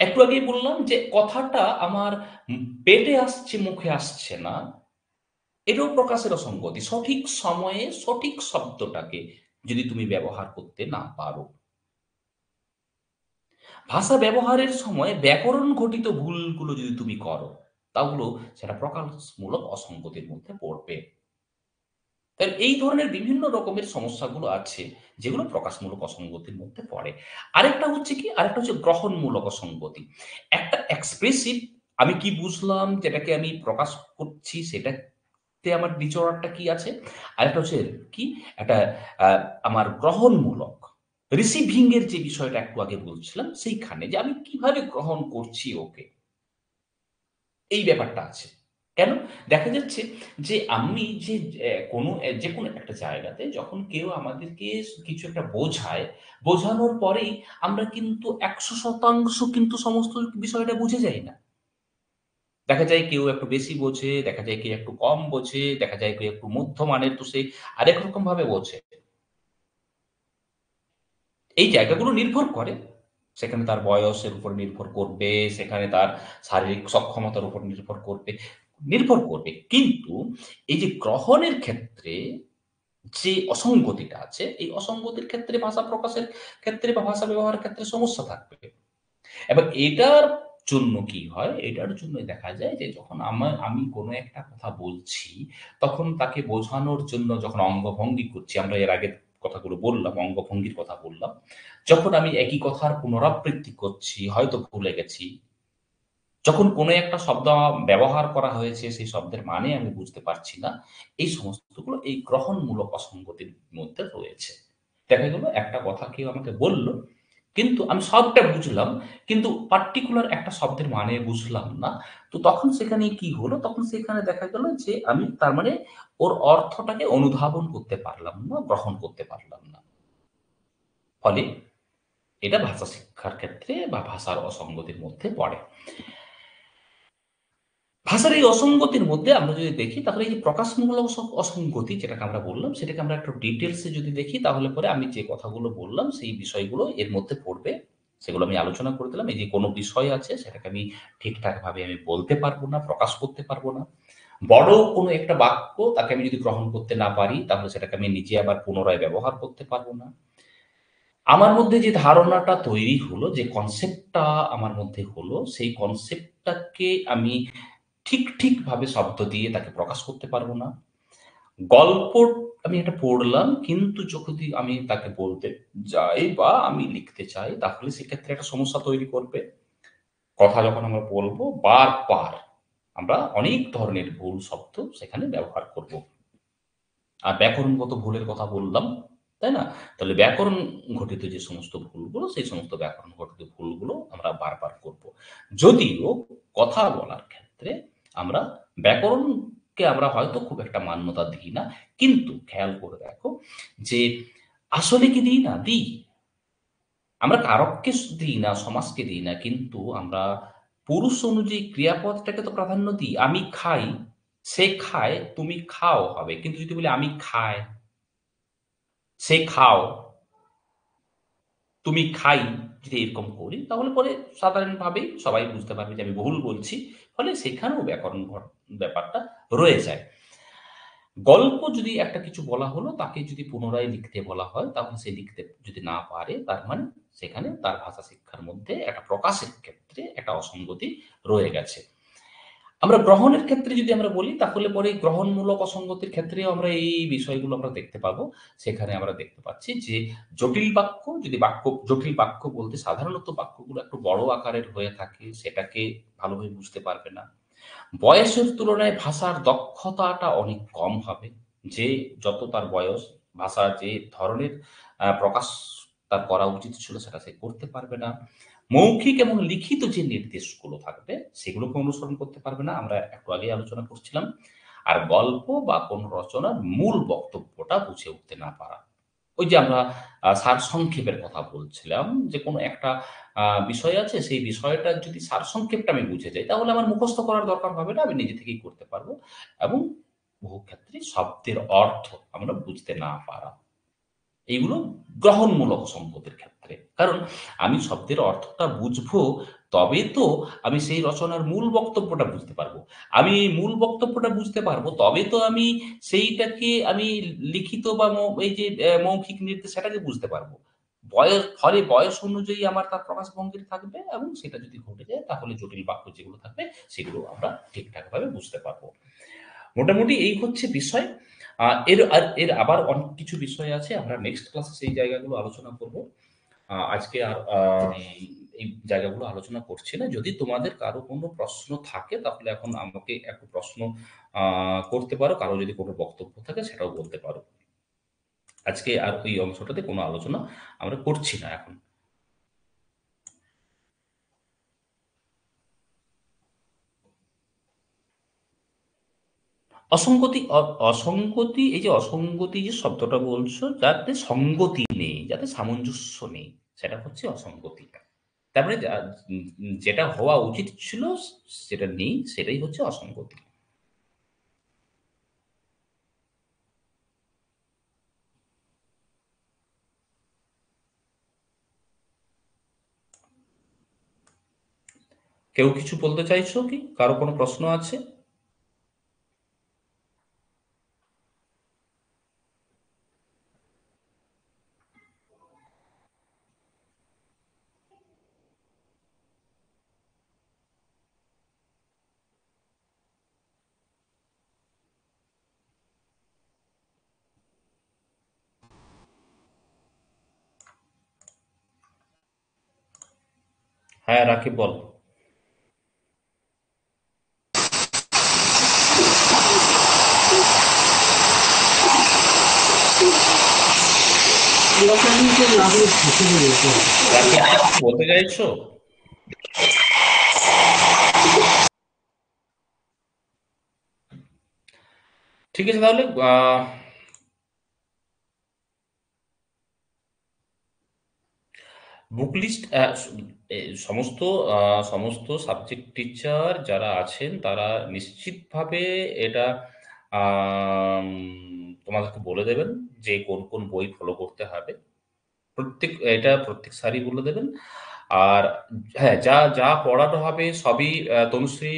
একটু আগেই বললাম যে কথাটা আমার পেটে আসছে, মুখে আসছে না। এটাও প্রকাশের অসঙ্গতি। সঠিক সময়ে সঠিক শব্দটাকে যদি তুমি ব্যবহার করতে না পারো। ভাষা ব্যবহারের সময় ব্যাকরণ ঘটিত ভুলগুলো যদি তুমি করো, তাহলেও সেটা প্রকাশমূলক অসঙ্গতির মধ্যে পড়বে। তাই এই ধরনের বিভিন্ন রকমের সমস্যাগুলো আছে, যেগুলো প্রকাশমূলক অসঙ্গতির মধ্যে পড়ে। আরেকটা হচ্ছে কি? আরেকটা হচ্ছে গ্রহণমূলক অসঙ্গতি। একটা এক্সপ্রেসিভ, আমি কি বুঝলাম যেটাকে আমি প্রকাশ করছি সেটাতে আমার বিচরণটা কি আছে? আরেকটা হচ্ছে কি? একটা আ আমার গ্রহণমূলক, রিসিভিং এর যে বিষয়টা একটু আগে বলছিলাম, সেইখানে যে আমি কিভাবে গ্রহণ করছি ওকে। এই ব্যাপারটা আছে। কেন? দেখা যাচ্ছে যে আমি যে যেকোনো একটা জায়গাতে যখন কেউ আমাদেরকে কিছু একটা বোঝায়, বোঝানোর পরেই আমরা কিন্তু ১০০% কিন্তু সমস্ত বিষয়টা বুঝে যাই না। দেখা যায় কেউ একটু বেশি বোঝে, দেখা যায় কেউ একটু কম বোঝে, দেখা যায় কেউ একটু মধ্যমানের, তো সে আরেক রকমভাবে বোঝে। এই জায়গাগুলো নির্ভর করে। সেখানে তার বয়সের উপর নির্ভর করবে, সেখানে তার শারীরিক সক্ষমতার উপর নির্ভর করবে। কিন্তু এই যে গ্রহণের ক্ষেত্রে যে অসঙ্গতিটা আছে, এই অসঙ্গতির ক্ষেত্রে ভাষা প্রকাশের ক্ষেত্রে বা ভাষা ব্যবহারের ক্ষেত্রে সমস্যা থাকবে। এবং এটার জন্য কি হয়? এটার জন্য দেখা যায় যে যখন আমি কোনো একটা কথা বলছি, তখন তাকে বোঝানোর জন্য যখন অঙ্গভঙ্গি করছি, আমরা এর আগের কথাগুলো বললাম, অঙ্গভঙ্গির কথা বললাম। যখন আমি একই কথার পুনরাবৃত্তি করছি, হয়তো ভুলে গেছি। যখন কোনো একটা শব্দ ব্যবহার করা হয়েছে, সেই শব্দের মানে আমি বুঝতে পারছি না। এই সমস্তগুলো এই গ্রহণমূলক অসঙ্গতির মধ্যে রয়েছে। দেখা গেল একটা কথা কেউ আমাকে বলল, কিন্তু আমি সবটা বুঝলাম, কিন্তু পার্টিকুলার একটা শব্দের মানে বুঝলাম না। তো তখন সেখানে কি হলো? তখন সেখানে দেখা গেল যে আমি তার মানে ওর অর্থটাকে অনুধাবন করতে পারলাম না, গ্রহণ করতে পারলাম না। ফলে এটা ভাষা শিক্ষার ক্ষেত্রে বা ভাষার অসঙ্গতির মধ্যে পড়ে। ভাষার এই অসঙ্গতির মধ্যে আমরা যদি দেখি, তাহলে এই যে প্রকাশমূলক অসঙ্গতি যেটাকে আমরা বললাম, সেটাকে আমরা একটু ডিটেইলস এ যদি দেখি, তাহলে পরে আমি যে কথাগুলো বললাম সেই বিষয়গুলো এর মধ্যে পড়বে। সেগুলো আমি আলোচনা করে দিলাম। এই যে কোনো বিষয় আছে সেটাকে আমি ঠিকঠাকভাবে আমি বলতে পারব না, প্রকাশ করতে পারব না। বড় কোনো একটা বাক্য তাকে আমি যদি গ্রহণ করতে না পারি, তাহলে সেটাকে আমি নিজে আবার পুনরায় ব্যবহার করতে পারব না। আমার মধ্যে যে ধারণাটা তৈরি হলো, যে কনসেপ্টটা আমার মধ্যে হলো, সেই কনসেপ্টটাকে আমি ঠিকভাবে শব্দ দিয়ে তাকে প্রকাশ করতে পারবো না। গল্প আমি এটা পড়লাম, কিন্তু যদি আমি তাকে বলতে যাই বা আমি লিখতে চাই, তাহলে সেক্ষেত্রে একটা সমস্যা তৈরি করবে। কথা যখন আমরা বলবো, বারবার আমরা অনেক ধরনের ভুল শব্দ সেখানে ব্যবহার করব। আর ব্যাকরণগত ভুলের কথা বললাম, তাই না? তাহলে ব্যাকরণ ঘটিত যে সমস্ত ভুলগুলো, সেই সমস্ত ব্যাকরণ ঘটিত ভুলগুলো আমরা বারবার করব। যদিও কথা বলার ক্ষেত্রে আমরা ব্যাকরণকে আমরা হয়তো খুব একটা মান্যতা দিই না। কিন্তু খেয়াল করে দেখো যে আসলে কি দিই না? দিই। আমরা কারককে দিই না, সমাজকে দিই না। কিন্তু আমরা পুরুষ অনুযায়ী ক্রিয়াপদটাকে তো প্রাধান্য দিই। আমি খাই, সে খায়, তুমি খাও হবে। কিন্তু যদি বলি আমি খাই, সে খাও, তুমি খাই, যদি এরকম করি তাহলে পরে সাধারণভাবেই সবাই বুঝতে পারবে যে আমি বহুল বলছি। ফলে সেখানেও ব্যাকরণ ব্যাপারটা রয়ে যায়। গল্প যদি একটা কিছু বলা হলো, তাকে যদি পুনরায় লিখতে বলা হয়, তাহলে সে লিখতে যদি না পারে, তার মানে সেখানে তার ভাষা শিক্ষার মধ্যে একটা প্রকাশের ক্ষেত্রে একটা অসঙ্গতি রয়ে গেছে। আমরা গ্রহণের ক্ষেত্রে যদি আমরা বলি, তাহলে পরে এই গ্রহণমূলক অসঙ্গতির ক্ষেত্রেও আমরা এই বিষয়গুলো আমরা দেখতে পাবো। সেখানে আমরা দেখতে পাচ্ছি যে জটিল বাক্য, যদি বাক্য জটিল বাক্য বলতে সাধারণত বাক্যগুলো একটু বড় আকারের হয়ে থাকে, সেটাকে ভালোভাবে বুঝতে পারবে না। বয়সের তুলনায় ভাষার দক্ষতাটা অনেক কম হবে। যে যত তার বয়স, ভাষার যে ধরনের প্রকাশ তার করা উচিত ছিল সেটা সে করতে পারবে না। মৌখিক এবং লিখিত যে নির্দেশগুলো থাকবে সেগুলোকে অনুসরণ করতে পারবে না। আমরা একটু আগেই আলোচনা করছিলাম। আর গল্প বা কোনো রচনার মূল বক্তব্যটা বুঝে উঠতে না পারা। ওই যে আমরা সারসংক্ষেপের কথা বলছিলাম যে কোনো একটা বিষয় আছে, সেই বিষয়টার যদি সারসংক্ষেপটা আমি বুঝে যাই, তাহলে আমার মুখস্থ করার দরকার হবে না। আমি নিজে থেকেই করতে পারবো। এবং বহু ক্ষেত্রে শব্দের অর্থ আমরা বুঝতে না পারা। এইগুলো গ্রহণমূলক সম্পদের ক্ষেত্রে। কারণ আমি শব্দের অর্থটা বুঝবো, তবে তো আমি সেই রচনার মূল বক্তব্যটা বুঝতে পারবো। আমি মূল বক্তব্যটা বুঝতে পারবো, তবে তো আমি সেইটাকে আমি লিখিত বা এই যে মৌখিক নির্দেশ সেটাকে বুঝতে পারবো। ফলে বয়স অনুযায়ী আমার তার প্রকাশভঙ্গি থাকবে এবং সেটা যদি ঘটে যায় তাহলে জটিল বাক্য যেগুলো থাকবে সেগুলো আমরা ঠিকঠাকভাবে বুঝতে পারবো। মোটামুটি এই হচ্ছে বিষয়। এর আবার অনেক কিছু বিষয় আছে। আমরা নেক্সট ক্লাসে সেই জায়গাগুলো আলোচনা করব। আজকে আর এই জায়গাগুলো আলোচনা করছি না। যদি তোমাদের কারো কোনো প্রশ্ন থাকে তাহলে এখন আমাকে একটা প্রশ্ন আ করতে পারো। কারো যদি কোনো বক্তব্য থাকে সেটাও বলতে পারো। আজকে আর ওই অংশটাতে কোনো আলোচনা আমরা করছি না এখন। অসঙ্গতি অসঙ্গতি, এই যে অসঙ্গতি যে শব্দটা বলছো, যাতে সঙ্গতি নেই, যাতে সামঞ্জস্য নেই, সেটা হচ্ছে অসঙ্গতি। তারপরে যেটা হওয়া উচিত ছিল সেটা নেই, সেটাই হচ্ছে অসঙ্গতি। কেউ কিছু বলতে চাইছো কি? কারো কোনো প্রশ্ন আছে? হ্যাঁ, রাকিব বল। রাকিব, কিছু বলতে চাইছো? ঠিক আছে তাহলে বুক লিস্ট সমস্ত সমস্ত সাবজেক্ট টিচার যারা আছেন তারা নিশ্চিতভাবে এটা তোমাদেরকে বলে দেবেন যে কোন কোন বই ফলো করতে হবে। এটা প্রত্যেক স্যারই বলে দেবেন। আর হ্যাঁ, যা যা পড়ানো হবে সবই তনুশ্রী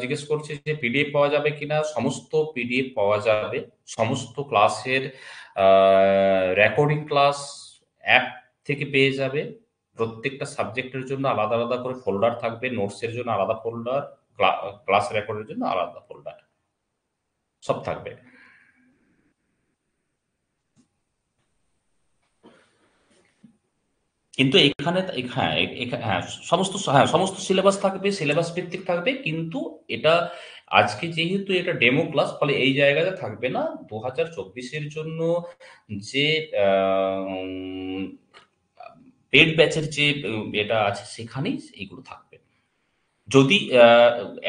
জিজ্ঞেস করছে যে পিডিএফ পাওয়া যাবে কিনা? সমস্ত পিডিএফ পাওয়া যাবে। সমস্ত ক্লাসের রেকর্ডিং ক্লাস অ্যাপ থেকে পেয়ে যাবে। প্রত্যেকটা সাবজেক্টের জন্য আলাদা, আলাদা করে ফোল্ডার থাকবে। নোটসের জন্য আলাদা ফোল্ডার, ক্লাস রেকর্ডের জন্য আলাদা ফোল্ডার। সব থাকবে। কিন্তু এখানে হ্যাঁ, হ্যাঁ, সমস্ত সিলেবাস থাকবে, সিলেবাস ভিত্তিক থাকবে। কিন্তু এটা আজকে যেহেতু এটা ডেমো ক্লাস, ফলে এই জায়গাতে থাকবে না। ২০২৪ এর জন্য যে আম পেইড ব্যাচের যে এটা আছে সেখানেই এগুলো থাকবে। যদি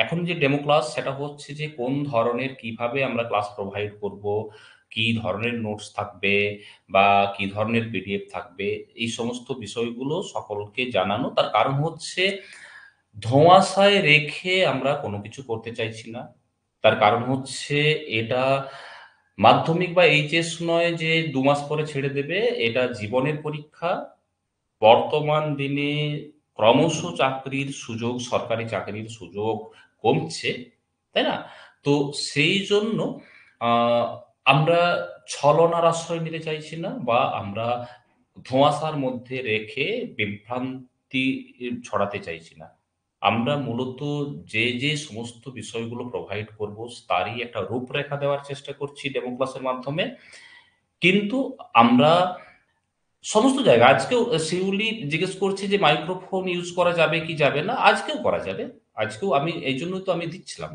এখন যে ডেমো ক্লাস সেটা হচ্ছে যে কোন ধরনের কিভাবে আমরা ক্লাস প্রোভাইড করব, কি ধরনের নোটস থাকবে বা কি ধরনের পিডিএফ থাকবে, এই সমস্ত বিষয়গুলো সকলকে জানানো। তার কারণ হচ্ছে ধোঁয়াশায় রেখে আমরা কোনো কিছু করতে চাইছি না। তার কারণ হচ্ছে এটা মাধ্যমিক বা এইচএস নয় যে ২ মাস পরে ছেড়ে দেবে। এটা জীবনের পরীক্ষা। বর্তমান দিনে ক্রমশ চাকরির সুযোগ, সরকারি চাকরির সুযোগ কমছে, তাই না? তো সেই জন্য আ আমরা ছলনার আশ্রয় নিতে চাইছি না বা আমরা ধোঁয়াশার মধ্যে রেখে বিভ্রান্তি ছড়াতে চাইছি না। আমরা মূলত যে সমস্ত বিষয়গুলো প্রোভাইড করব তারই একটা রূপরেখা দেওয়ার চেষ্টা করছি ডেমো ক্লাসের মাধ্যমে। কিন্তু আমরা সমস্ত জায়গায় আজকেও শিউলি জিজ্ঞেস করছে যে মাইক্রোফোন ইউজ করা যাবে কি যাবে না? আজকেও করা যাবে। আজকেও আমি এইজন্যই তো আমি দিচ্ছিলাম।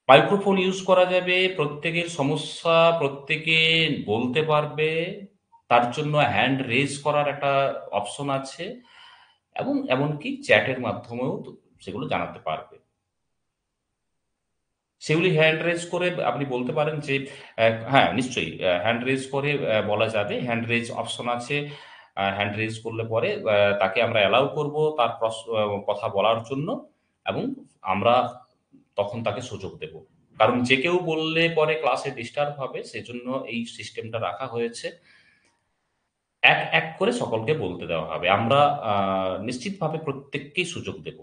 মাইক্রোফোন ইউজ করা যাবে, প্রত্যেকের সমস্যা প্রত্যেকে বলতে পারবে। তার জন্য হ্যান্ড রেইজ করার একটা অপশন আছে এবং এমনকি চ্যাটের মাধ্যমেও সেগুলো জানাতে পারবে। সেগুলি হ্যান্ড রেজ করে আপনি বলতে পারেন যে হ্যাঁ, নিশ্চয়ই হ্যান্ড রেজ করে বলা যাবে। হ্যান্ড রেজ অপশন আছে। হ্যান্ড রেজ করলে পরে তাকে আমরা অ্যালাউ করব তার কথা বলার জন্য এবং আমরা তখন তাকে সুযোগ দেব। কারণ যে কেউ বললে পরে ক্লাসে ডিস্টার্ব হবে, সেজন্য এই সিস্টেমটা রাখা হয়েছে। এক করে সকলকে বলতে দেওয়া হবে। আমরা নিশ্চিতভাবে প্রত্যেককেই সুযোগ দেব।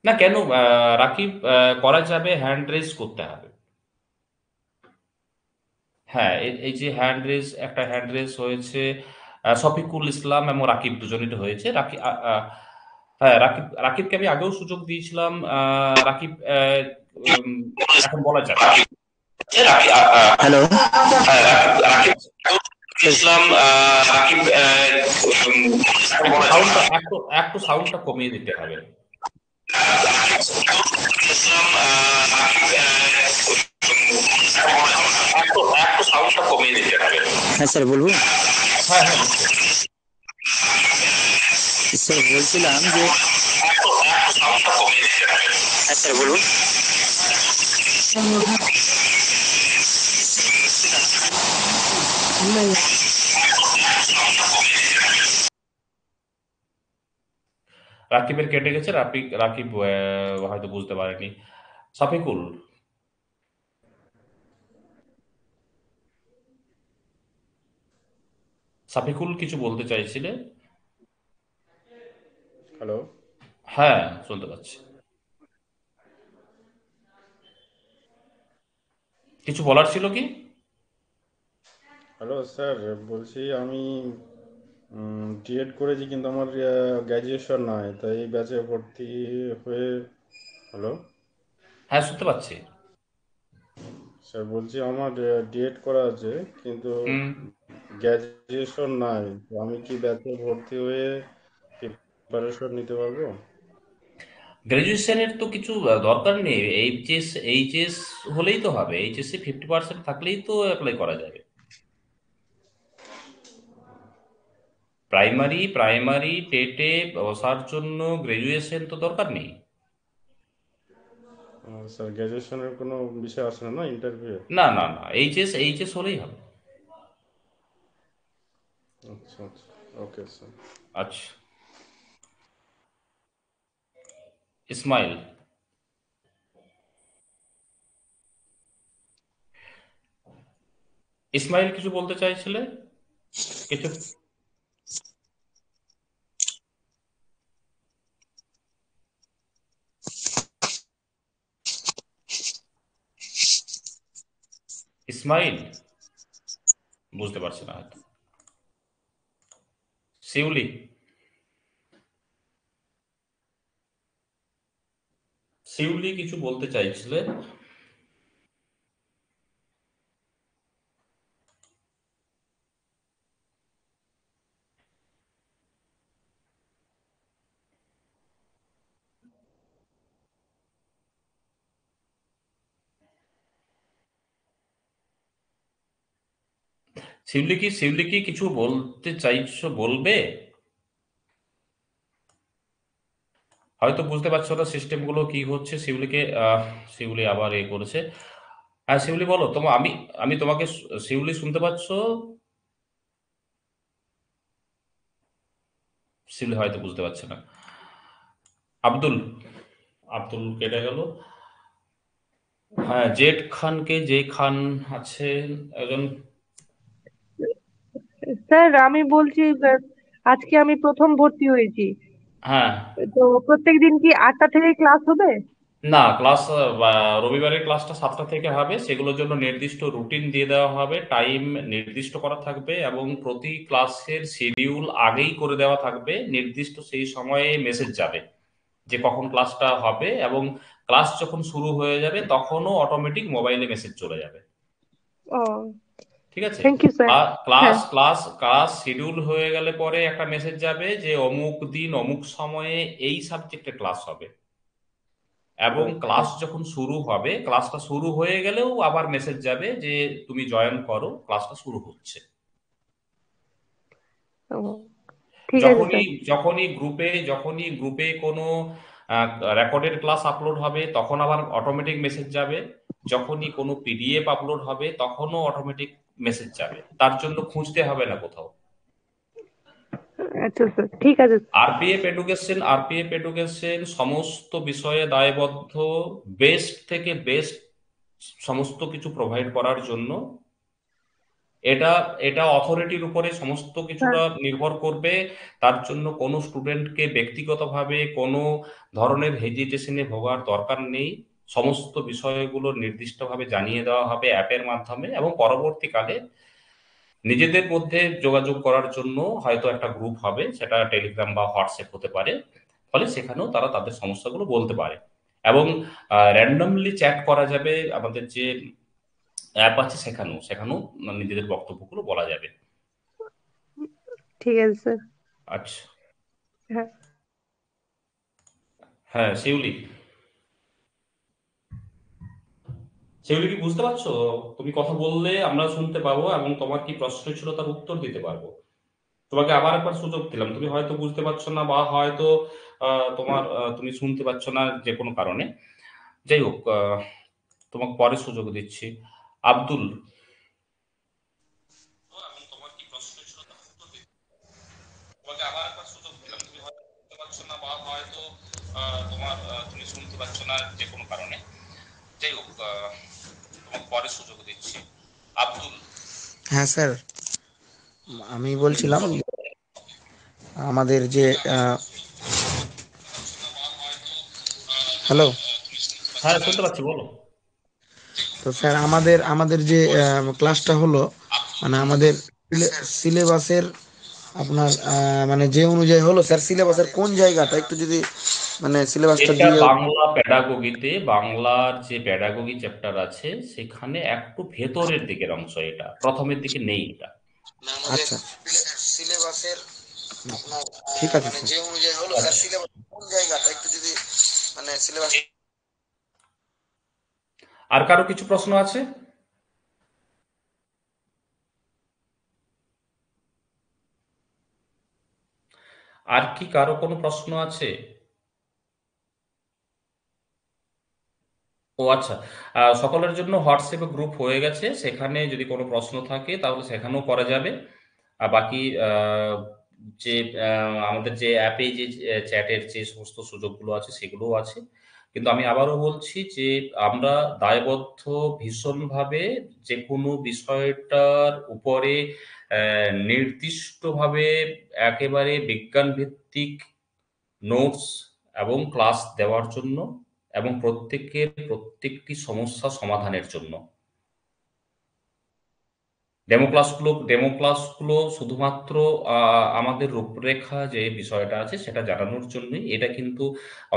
না কেন রাকিব, করা যাবে, হ্যান্ড রেজ করতে হবে। হ্যাঁ, এই যে একটা হ্যান্ড রেজ হয়েছে শফিকুল ইসলাম এবং রাকিব দুজনেরই হয়েছে। হ্যাঁ, রাকিবকে আমি আগেও সুযোগ দিয়েছিলাম। রাকিব উম, এখন বলা যাক। হ্যালো। রাকিব ইসলাম রাকিব একটু সাউন্ডটা একটু সাউন্ডটা কমিয়ে দিতে হবে। একটু সাউন্ডটা কমিয়ে দিতে হবে। হ্যাঁ স্যার, বলবো। হ্যাঁ, হ্যাঁ, নিশ্চয়ই। স্যার বলছিলাম যে একটু সাউন্ডটা কমিয়ে দিতে হবে। হ্যাঁ স্যার, বলুন। রাকিবের কেটে গেছে। রাকিব হয়তো বুঝতে পারেনি। সাফিকুল, সাফিকুল কিছু বলতে চাইছিলে? হ্যালো। হ্যাঁ, শুনতে পাচ্ছি। কিছু বলার ছিল কি? হ্যালো স্যার, বলছি আমি ডিএড করেছি কিন্তু আমার গ্র্যাজুয়েশন নয়, তাই এই ব্যাচে ভর্তি হয়ে। হ্যালো হ্যাঁ, শুনতে পাচ্ছি। স্যার, বলছি আমার ডিএড করা আছে কিন্তু হুম। গ্র্যাজুয়েশন নাই, তো আমি কি ব্যাচে ভর্তি হয়ে প্রিপারেশন নিতে পারবো? গ্র্যাজুয়েশনের তো কিছু দরকার নেই। এইচএস হলেই তো হবে। এইচএসে 50% থাকলেই তো অ্যাপ্লাই করা যাবে। প্রাইমারি টেটে বসার জন্য গ্র্যাজুয়েশন তো দরকার নেই। স্যার, গ্র্যাজুয়েশনের কোনো বিষয় আসে না না ইন্টারভিউ? না, না, না, এইচএস হলেই হবে। আচ্ছা আচ্ছা, ওকে স্যার। আচ্ছা। ইসমাইল, ইসমাইল কিছু বলতে চাইছিলে? কিছু? ইসমাইল বুঝতে পারছি না হয়তো। শিউলি, শিউলি কিছু বলতে চাইছিলে? শিউলি কি কিছু বলতে চাইছো, বলবে? হয়তো বুঝতে পারছো না সিস্টেম গুলো কি হচ্ছে। শিউলি আবার করেছে। হ্যাঁ শিউলি বলো, আমি আমি তোমাকে শিউলি শুনতে পাচ্ছো? শিউলি হয়তো বুঝতে পারছে না। আব্দুল, আব্দুল কেটে গেল। হ্যাঁ, জেড খানকে, যে খান আছেন একজন। স্যার আমি বলছি, আজকে আমি প্রথম ভর্তি হয়েছি, হ্যাঁ। তো প্রত্যেকদিন কি 8টা থেকে ক্লাস হবে? না, ক্লাস রবিবারের ক্লাসটা 7টা থেকে হবে। সেগুলোর জন্য নির্দিষ্ট রুটিন দিয়ে দেওয়া হবে, টাইম নির্দিষ্ট করা থাকবে এবং প্রতি ক্লাসের শিডিউল আগেই করে দেওয়া থাকবে। নির্দিষ্ট সেই সময়ে মেসেজ যাবে যে কখন ক্লাসটা হবে, এবং ক্লাস যখন শুরু হয়ে যাবে তখনও অটোমেটিক মোবাইলে মেসেজ চলে যাবে। ও, ঠিক আছে? Thank you sir. ক্লাস হ্যাঁ। ক্লাস ক্লাস শিডিউল হয়ে গেলে পরে একটা মেসেজ যাবে যে অমুক দিন অমুক সময়ে এই সাবজেক্টে ক্লাস হবে, এবং আচ্ছা। ক্লাস যখন শুরু হবে, ক্লাসটা শুরু হয়ে গেলেও আবার মেসেজ যাবে যে তুমি জয়েন করো, ক্লাসটা শুরু হচ্ছে। ও, ঠিক আছে যখনই স্যার। যখনই গ্রুপে কোনো রেকর্ডেড ক্লাস আপলোড হবে তখন আবার অটোমেটিক মেসেজ যাবে। যখনই কোনো পিডিএফ আপলোড হবে তখনও অটোমেটিক মেসেজ যাবে, তার জন্য খুঁজতে হবে না কোথাও। আচ্ছা স্যার, ঠিক আছে। আরপিএফ এডুকেশন সমস্ত বিষয়ে দায়বদ্ধ, বেস্ট থেকে বেস্ট সমস্ত কিছু প্রোভাইড করার জন্য। এটা এটা অথরিটির উপরে সমস্ত স্যার, কিছুটা নির্ভর করবে। তার জন্য কোনো স্টুডেন্টকে ব্যক্তিগতভাবে কোনো ধরনের হেজিটেশনে ভোগার দরকার নেই। সমস্ত বিষয়গুলো নির্দিষ্টভাবে জানিয়ে দেওয়া হবে অ্যাপের মাধ্যমে, এবং পরবর্তীকালে নিজেদের মধ্যে যোগাযোগ করার জন্য হয়তো একটা গ্রুপ হবে, সেটা টেলিগ্রাম বা হোয়াটসঅ্যাপ হতে পারে। ফলে সেখানেও তারা তাদের সমস্যাগুলো বলতে পারে, এবং র্যান্ডমলি চ্যাট করা যাবে। আমাদের যে অ্যাপ আছে সেখানেও সেখানেও নিজেদের বক্তব্যগুলো বলা যাবে। ঠিক আছে স্যার। আচ্ছা। হ্যাঁ। হ্যাঁ শিউলি, শিউলি কি বুঝতে পারছো? তুমি কথা বললে আমরা শুনতে পাবো, এবং তোমার কি প্রশ্ন ছিল তার উত্তর দিতে পারবো। তোমাকে আবার একবার সুযোগ দিলাম, তুমি হয়তো বুঝতে পারছো না, বা হয়তো তুমি শুনতে পাচ্ছ না যে কোনো কারণে। যাই হোক, তোমাকে পরে সুযোগ দিচ্ছি। আব্দুল, তোমাকে আবার একবার সুযোগ দিলাম, তুমি হয়তো বুঝতে পারছো না, বা হয়তো তুমি শুনতে পাচ্ছ না যে কোনো কারণে। যাই হোক, তোমাকে পরে সুযোগ দিচ্ছি। আব্দুল, হ্যাঁ স্যার, আমি বলছিলাম আমাদের যে হ্যালো। হ্যাঁ শুনতে পাচ্ছি, বলো। তো স্যার আমাদের আমাদের যে ক্লাসটা হলো, মানে আমাদের সিলেবাসের আপনার মানে যে অনুযায়ী হলো স্যার, সিলেবাসের কোন জায়গাটা একটু যদি মানে সিলেবাসটা এটা দিয়ে। বাংলা প্যাডাগোগিতে, বাংলার যে প্যাডাগোগি চ্যাপ্টার আছে সেখানে একটু ভেতরের দিকের অংশ, এটা প্রথমের দিকে নেই এটা। আচ্ছা সিলেবাসের আপনার ঠিক আছে মানে যে অনুযায়ী হলো স্যার, আচ্ছা, সিলেবাস কোন জায়গাটা একটু যদি মানে সিলেবাস। আর কারো কিছু প্রশ্ন আছে? আর কি কারো কোনো প্রশ্ন আছে? ও আচ্ছা, সকলের জন্য হোয়াটসঅ্যাপে গ্রুপ হয়ে গেছে, সেখানে যদি কোনো প্রশ্ন থাকে তাহলে সেখানেও করা যাবে। আর বাকি যে আমাদের যে অ্যাপে যে চ্যাটের যে সমস্ত সুযোগগুলো আছে সেগুলোও আছে। কিন্তু আমি আবারও বলছি যে আমরা দায়বদ্ধ ভীষণভাবে যে কোনো বিষয়টার উপরে নির্দিষ্টভাবে একেবারে বিজ্ঞান ভিত্তিক নোটস এবং ক্লাস দেওয়ার জন্য, এবং প্রত্যেকের প্রত্যেকটি সমস্যা সমাধানের জন্য। ডেমো ক্লাসগুলো শুধুমাত্র আমাদের রূপরেখা যে বিষয়টা আছে সেটা জানানোর জন্যই। এটা কিন্তু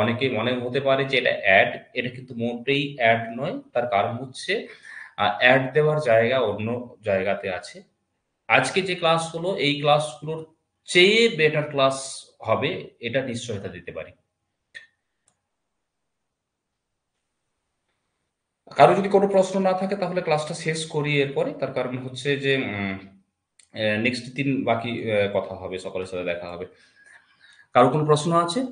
অনেকে মনে হতে পারে যে এটা অ্যাড, এটা কিন্তু মোটেই অ্যাড নয়। তার কারণ হচ্ছে অ্যাড দেওয়ার জায়গা অন্য জায়গাতে আছে। আজকে যে ক্লাস হলো এই ক্লাসগুলোর চেয়ে বেটার ক্লাস হবে, এটা নিশ্চয়তা দিতে পারি। কারো যদি কোনো প্রশ্ন না থাকে তাহলে ক্লাসটা শেষ করি এরপরে। তার কারণ হচ্ছে যে নেক্সট দিন বাকি কথা হবে, সকলের সাথে দেখা হবে। কারো কোনো প্রশ্ন আছে?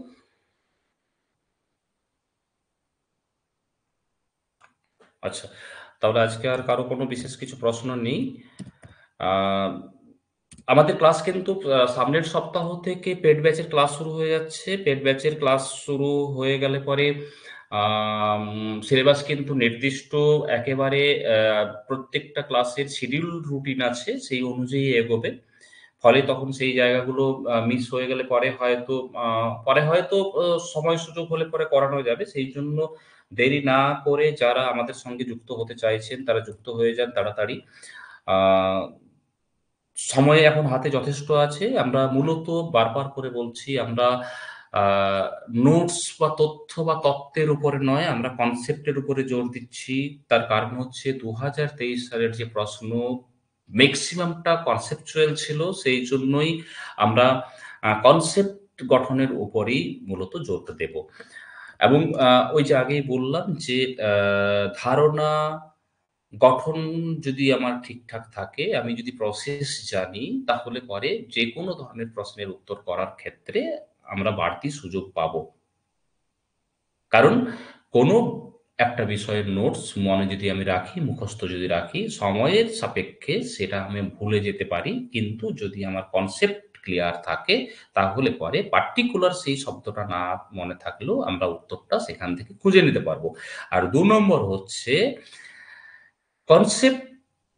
আচ্ছা, তাহলে আজকে আর কারো কোনো বিশেষ কিছু প্রশ্ন নেই। আহ, আমাদের ক্লাস কিন্তু সামনের সপ্তাহ থেকে পেড ব্যাচের ক্লাস শুরু হয়ে যাচ্ছে। পেড ব্যাচের ক্লাস শুরু হয়ে গেলে পরে সিলেবাস কিন্তু নির্দিষ্ট একেবারে প্রত্যেকটা ক্লাসের শিডিউল রুটিন আছে, সেই অনুযায়ী এগোবে। ফলে তখন সেই জায়গাগুলো মিস হয়ে গেলে পরে হয়তো সময় সুযোগ হলে পরে করানো যাবে। সেই জন্য দেরি না করে যারা আমাদের সঙ্গে যুক্ত হতে চাইছেন তারা যুক্ত হয়ে যান তাড়াতাড়ি। আহ, সময় এখন হাতে যথেষ্ট আছে। আমরা মূলত বারবার করে বলছি, আমরা নোটস বা তথ্য বা তত্ত্বের উপরে নয়, আমরা কনসেপ্টের উপরে জোর দিচ্ছি। তার কারণ হচ্ছে 2023 সালের যে প্রশ্ন ম্যাক্সিমামটা কনসেপচুয়াল ছিল, সেই জন্যই আমরা কনসেপ্ট গঠনের উপরেই মূলত জোরটা দেব। এবং ওই যে আগেই বললাম যে ধারণা গঠন যদি আমার ঠিকঠাক থাকে, আমি যদি প্রসেস জানি, তাহলে পরে যে কোনো ধরনের প্রশ্নের উত্তর করার ক্ষেত্রে আমরা বাড়তি সুযোগ পাবো। কারণ কোনো একটা বিষয়ের নোটস মনে যদি আমি রাখি, মুখস্থ যদি রাখি, সময়ের সাপেক্ষে সেটা আমি ভুলে যেতে পারি। কিন্তু যদি আমার কনসেপ্ট ক্লিয়ার থাকে, তাহলে পরে পার্টিকুলার সেই শব্দটা না মনে থাকলেও আমরা উত্তরটা সেখান থেকে খুঁজে নিতে পারবো। আর ২ নম্বর হচ্ছে, কনসেপ্ট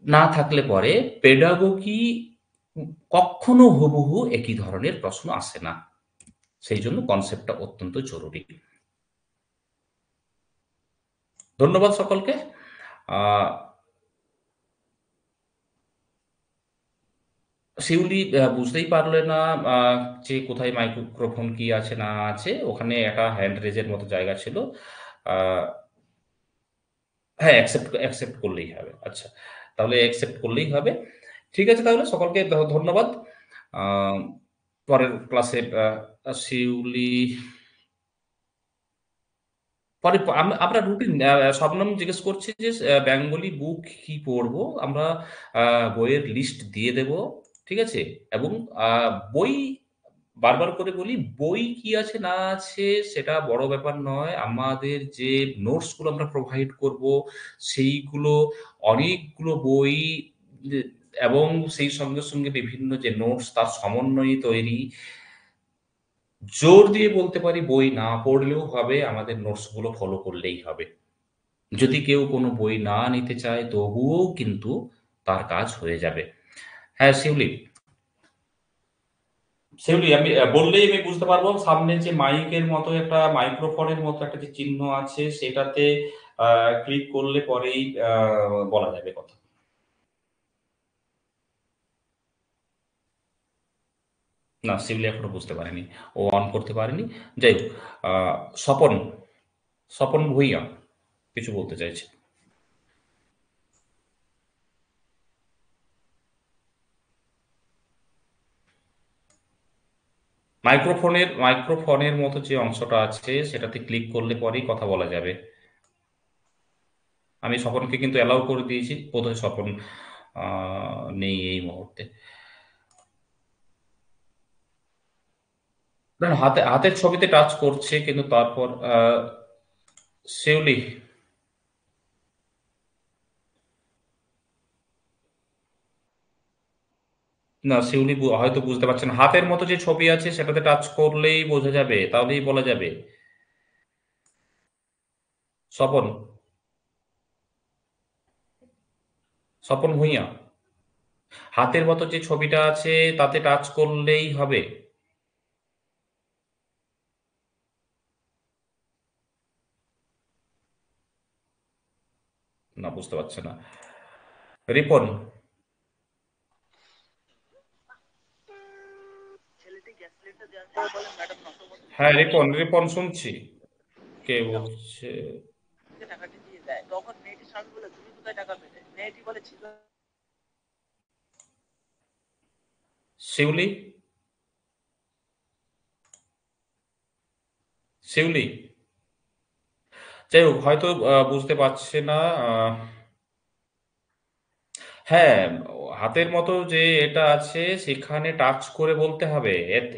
না থাকলে পরে পেডাগোগি কখনো হুবহু একই ধরনের প্রশ্ন আসে না। সেই জন্য কনসেপ্টটা অত্যন্ত জরুরি। ধন্যবাদ সকলকে। আহ, শিউলি বুঝতেই পারলে না আহ, যে কোথায় মাইক্রোফোন কি আছে না আছে। ওখানে একটা হ্যান্ড রেজের মতো জায়গা ছিল। আহ, হ্যাঁ, অ্যাকসেপ্ট অ্যাকসেপ্ট করলেই হবে। আচ্ছা, তাহলে অ্যাকসেপ্ট করলেই হবে। ঠিক আছে, তাহলে সকলকে ধন্যবাদ। আহ, পরের ক্লাসে শিউলি পরে আমরা রুটিন, শবনম জিজ্ঞেস করছি যে বেঙ্গলি বুক কি পড়বো আমরা। বইয়ের লিস্ট দিয়ে দেব, ঠিক আছে। এবং বই, বারবার করে বলি, বই কি আছে না আছে সেটা বড় ব্যাপার নয়। আমাদের যে নোটসগুলো আমরা প্রোভাইড করব, সেইগুলো অনেকগুলো বই, যে- এবং সেই সঙ্গে সঙ্গে বিভিন্ন যে নোটস তার সমন্বয়ে তৈরি। জোর দিয়ে বলতে পারি, বই না পড়লেও হবে, আমাদের নোটসগুলো ফলো করলেই হবে। যদি কেউ কোনো বই না নিতে চায়, তবুও কিন্তু তার কাজ হয়ে যাবে। হ্যাঁ, শিউলি, শিউলি আমি বললেই আমি বুঝতে পারবো। সামনে যে মাইকের মতো একটা, মাইক্রোফোনের মতো একটা যে চিহ্ন আছে, সেটাতে ক্লিক করলে পরেই বলা যাবে কথা। না, শিউলি এখনো বুঝতে পারেনি, ও অন করতে পারেনি। যাই হোক, আহ, স্বপন স্বপন ভূঁইয়া কিছু বলতে চাইছে। মাইক্রোফোনের মতো যে অংশটা আছে সেটাতে ক্লিক করলে পরেই কথা বলা যাবে। আমি স্বপনকে কিন্তু অ্যালাউ করে দিয়েছি, বোধহয় স্বপন নেই এই মুহূর্তে। না, হাতের ছবিতে টাচ করছে, কিন্তু তারপর শিউলি, না শিউলি হয়তো বুঝতে পারছেন। হাতের মতো যে ছবি আছে সেটাতে টাচ করলেই বোঝা যাবে, তাহলেই বলা যাবে। স্বপন, স্বপন ভূঁইয়া, হাতের মতো যে ছবিটা আছে তাতে টাচ করলেই হবে। না, বুঝতে পারছে না। রিপন, হ্যাঁ রিপন, রিপন শুনছি। কে বলছে? শিউলি, শিউলি, যাই হোক, হয়তো বুঝতে পারছে না। হ্যাঁ, হাতের মতো যে এটা আছে সেখানে টাচ করে বলতে হবে।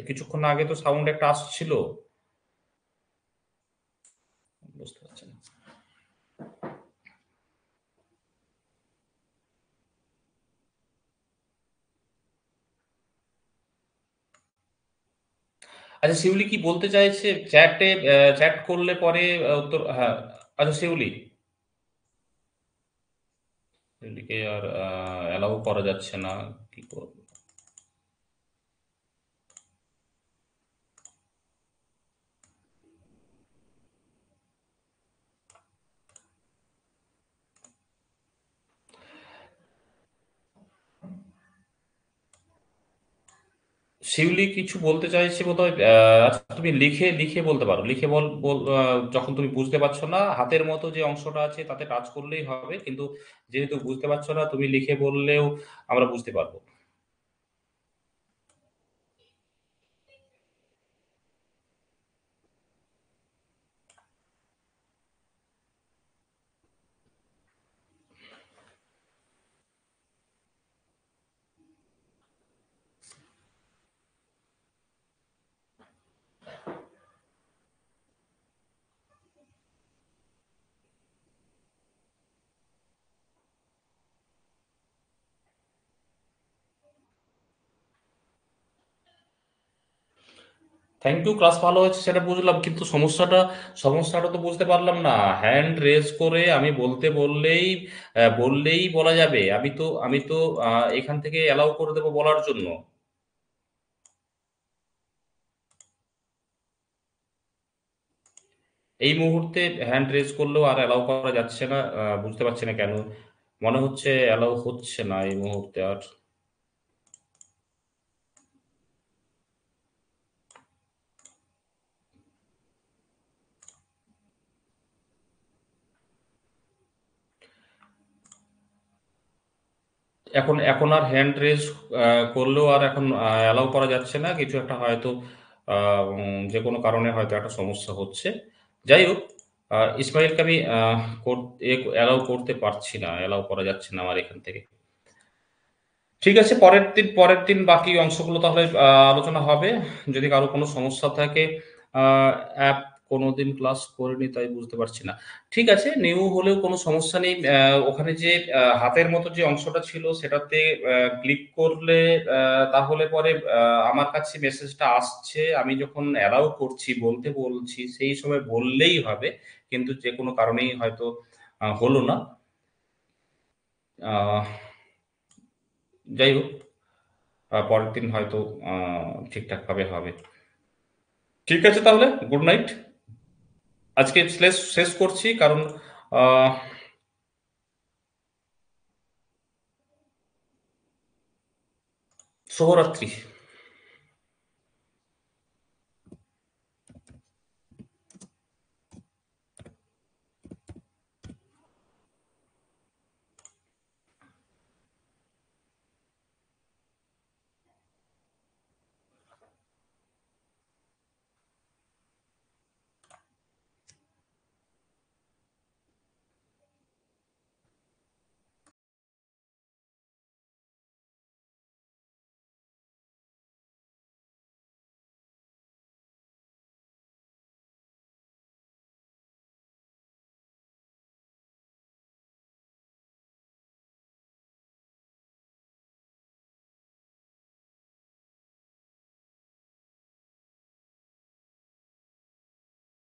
কিছুক্ষণ আগে তো সাউন্ড একটা আসছিল, বুঝতে পারছেন? আচ্ছা শিউলি কি বলতে চাইছে চ্যাটে? চ্যাট করলে পরে উত্তর, হ্যাঁ। আচ্ছা শিউলি, শিউলিকে আর অ্যালাউ করা যাচ্ছে না, কি করবো? শিউলি কিছু বলতে চাইছে বোধহয়। আচ্ছা তুমি লিখে লিখে বলতে পারো, লিখে যখন তুমি বুঝতে পারছো না, হাতের মতো যে অংশটা আছে তাতে টাচ করলেই হবে, কিন্তু যেহেতু বুঝতে পারছো না তুমি লিখে বললেও আমরা বুঝতে পারবো। থ্যাংক ইউ, ক্লাস ভালো হয়েছে সেটা বুঝলাম, কিন্তু সমস্যাটা তো বুঝতে পারলাম না। হ্যান্ড রেজ করে আমি বলতে বললেই বলা যাবে? আমি তো এখান থেকে অ্যালাউ করে দেবো বলার জন্য। এই মুহূর্তে হ্যান্ড রেজ করলেও আর অ্যালাউ করা যাচ্ছে না, বুঝতে পারছি না কেন। মনে হচ্ছে অ্যালাউ হচ্ছে না এই মুহূর্তে আর। এখন এখন আর হ্যান্ড রেজ করলেও আর এখন অ্যালাউ করা যাচ্ছে না, কিছু একটা হয়তো যে কোনো কারণে হয়তো একটা সমস্যা হচ্ছে। যাই হোক, ইসমাইলকে আমি অ্যালাউ করতে পারছি না, অ্যালাউ করা যাচ্ছে না আমার এখান থেকে। ঠিক আছে, পরের দিন বাকি অংশগুলো তাহলে আলোচনা হবে। যদি কারো কোনো সমস্যা থাকে, অ্যাপ কোনোদিন ক্লাস করিনি তাই বুঝতে পারছি না। ঠিক আছে, নিউ হলেও কোনো সমস্যা নেই। ওখানে যে হাতের মতো যে অংশটা ছিল সেটাতে ক্লিক করলে তাহলে পরে আমার কাছে মেসেজটা আসছে, আমি যখন অ্যালাউ করছি, বলতে বলছি, সেই সময় বললেই হবে। কিন্তু যে কোনো কারণেই হয়তো হলো না। আহ, যাই হোক, পরের দিন হয়তো ঠিকঠাক ভাবে হবে। ঠিক আছে তাহলে, গুড নাইট। আজকে শেষ করছি, কারণ আহ, শুভরাত্রি।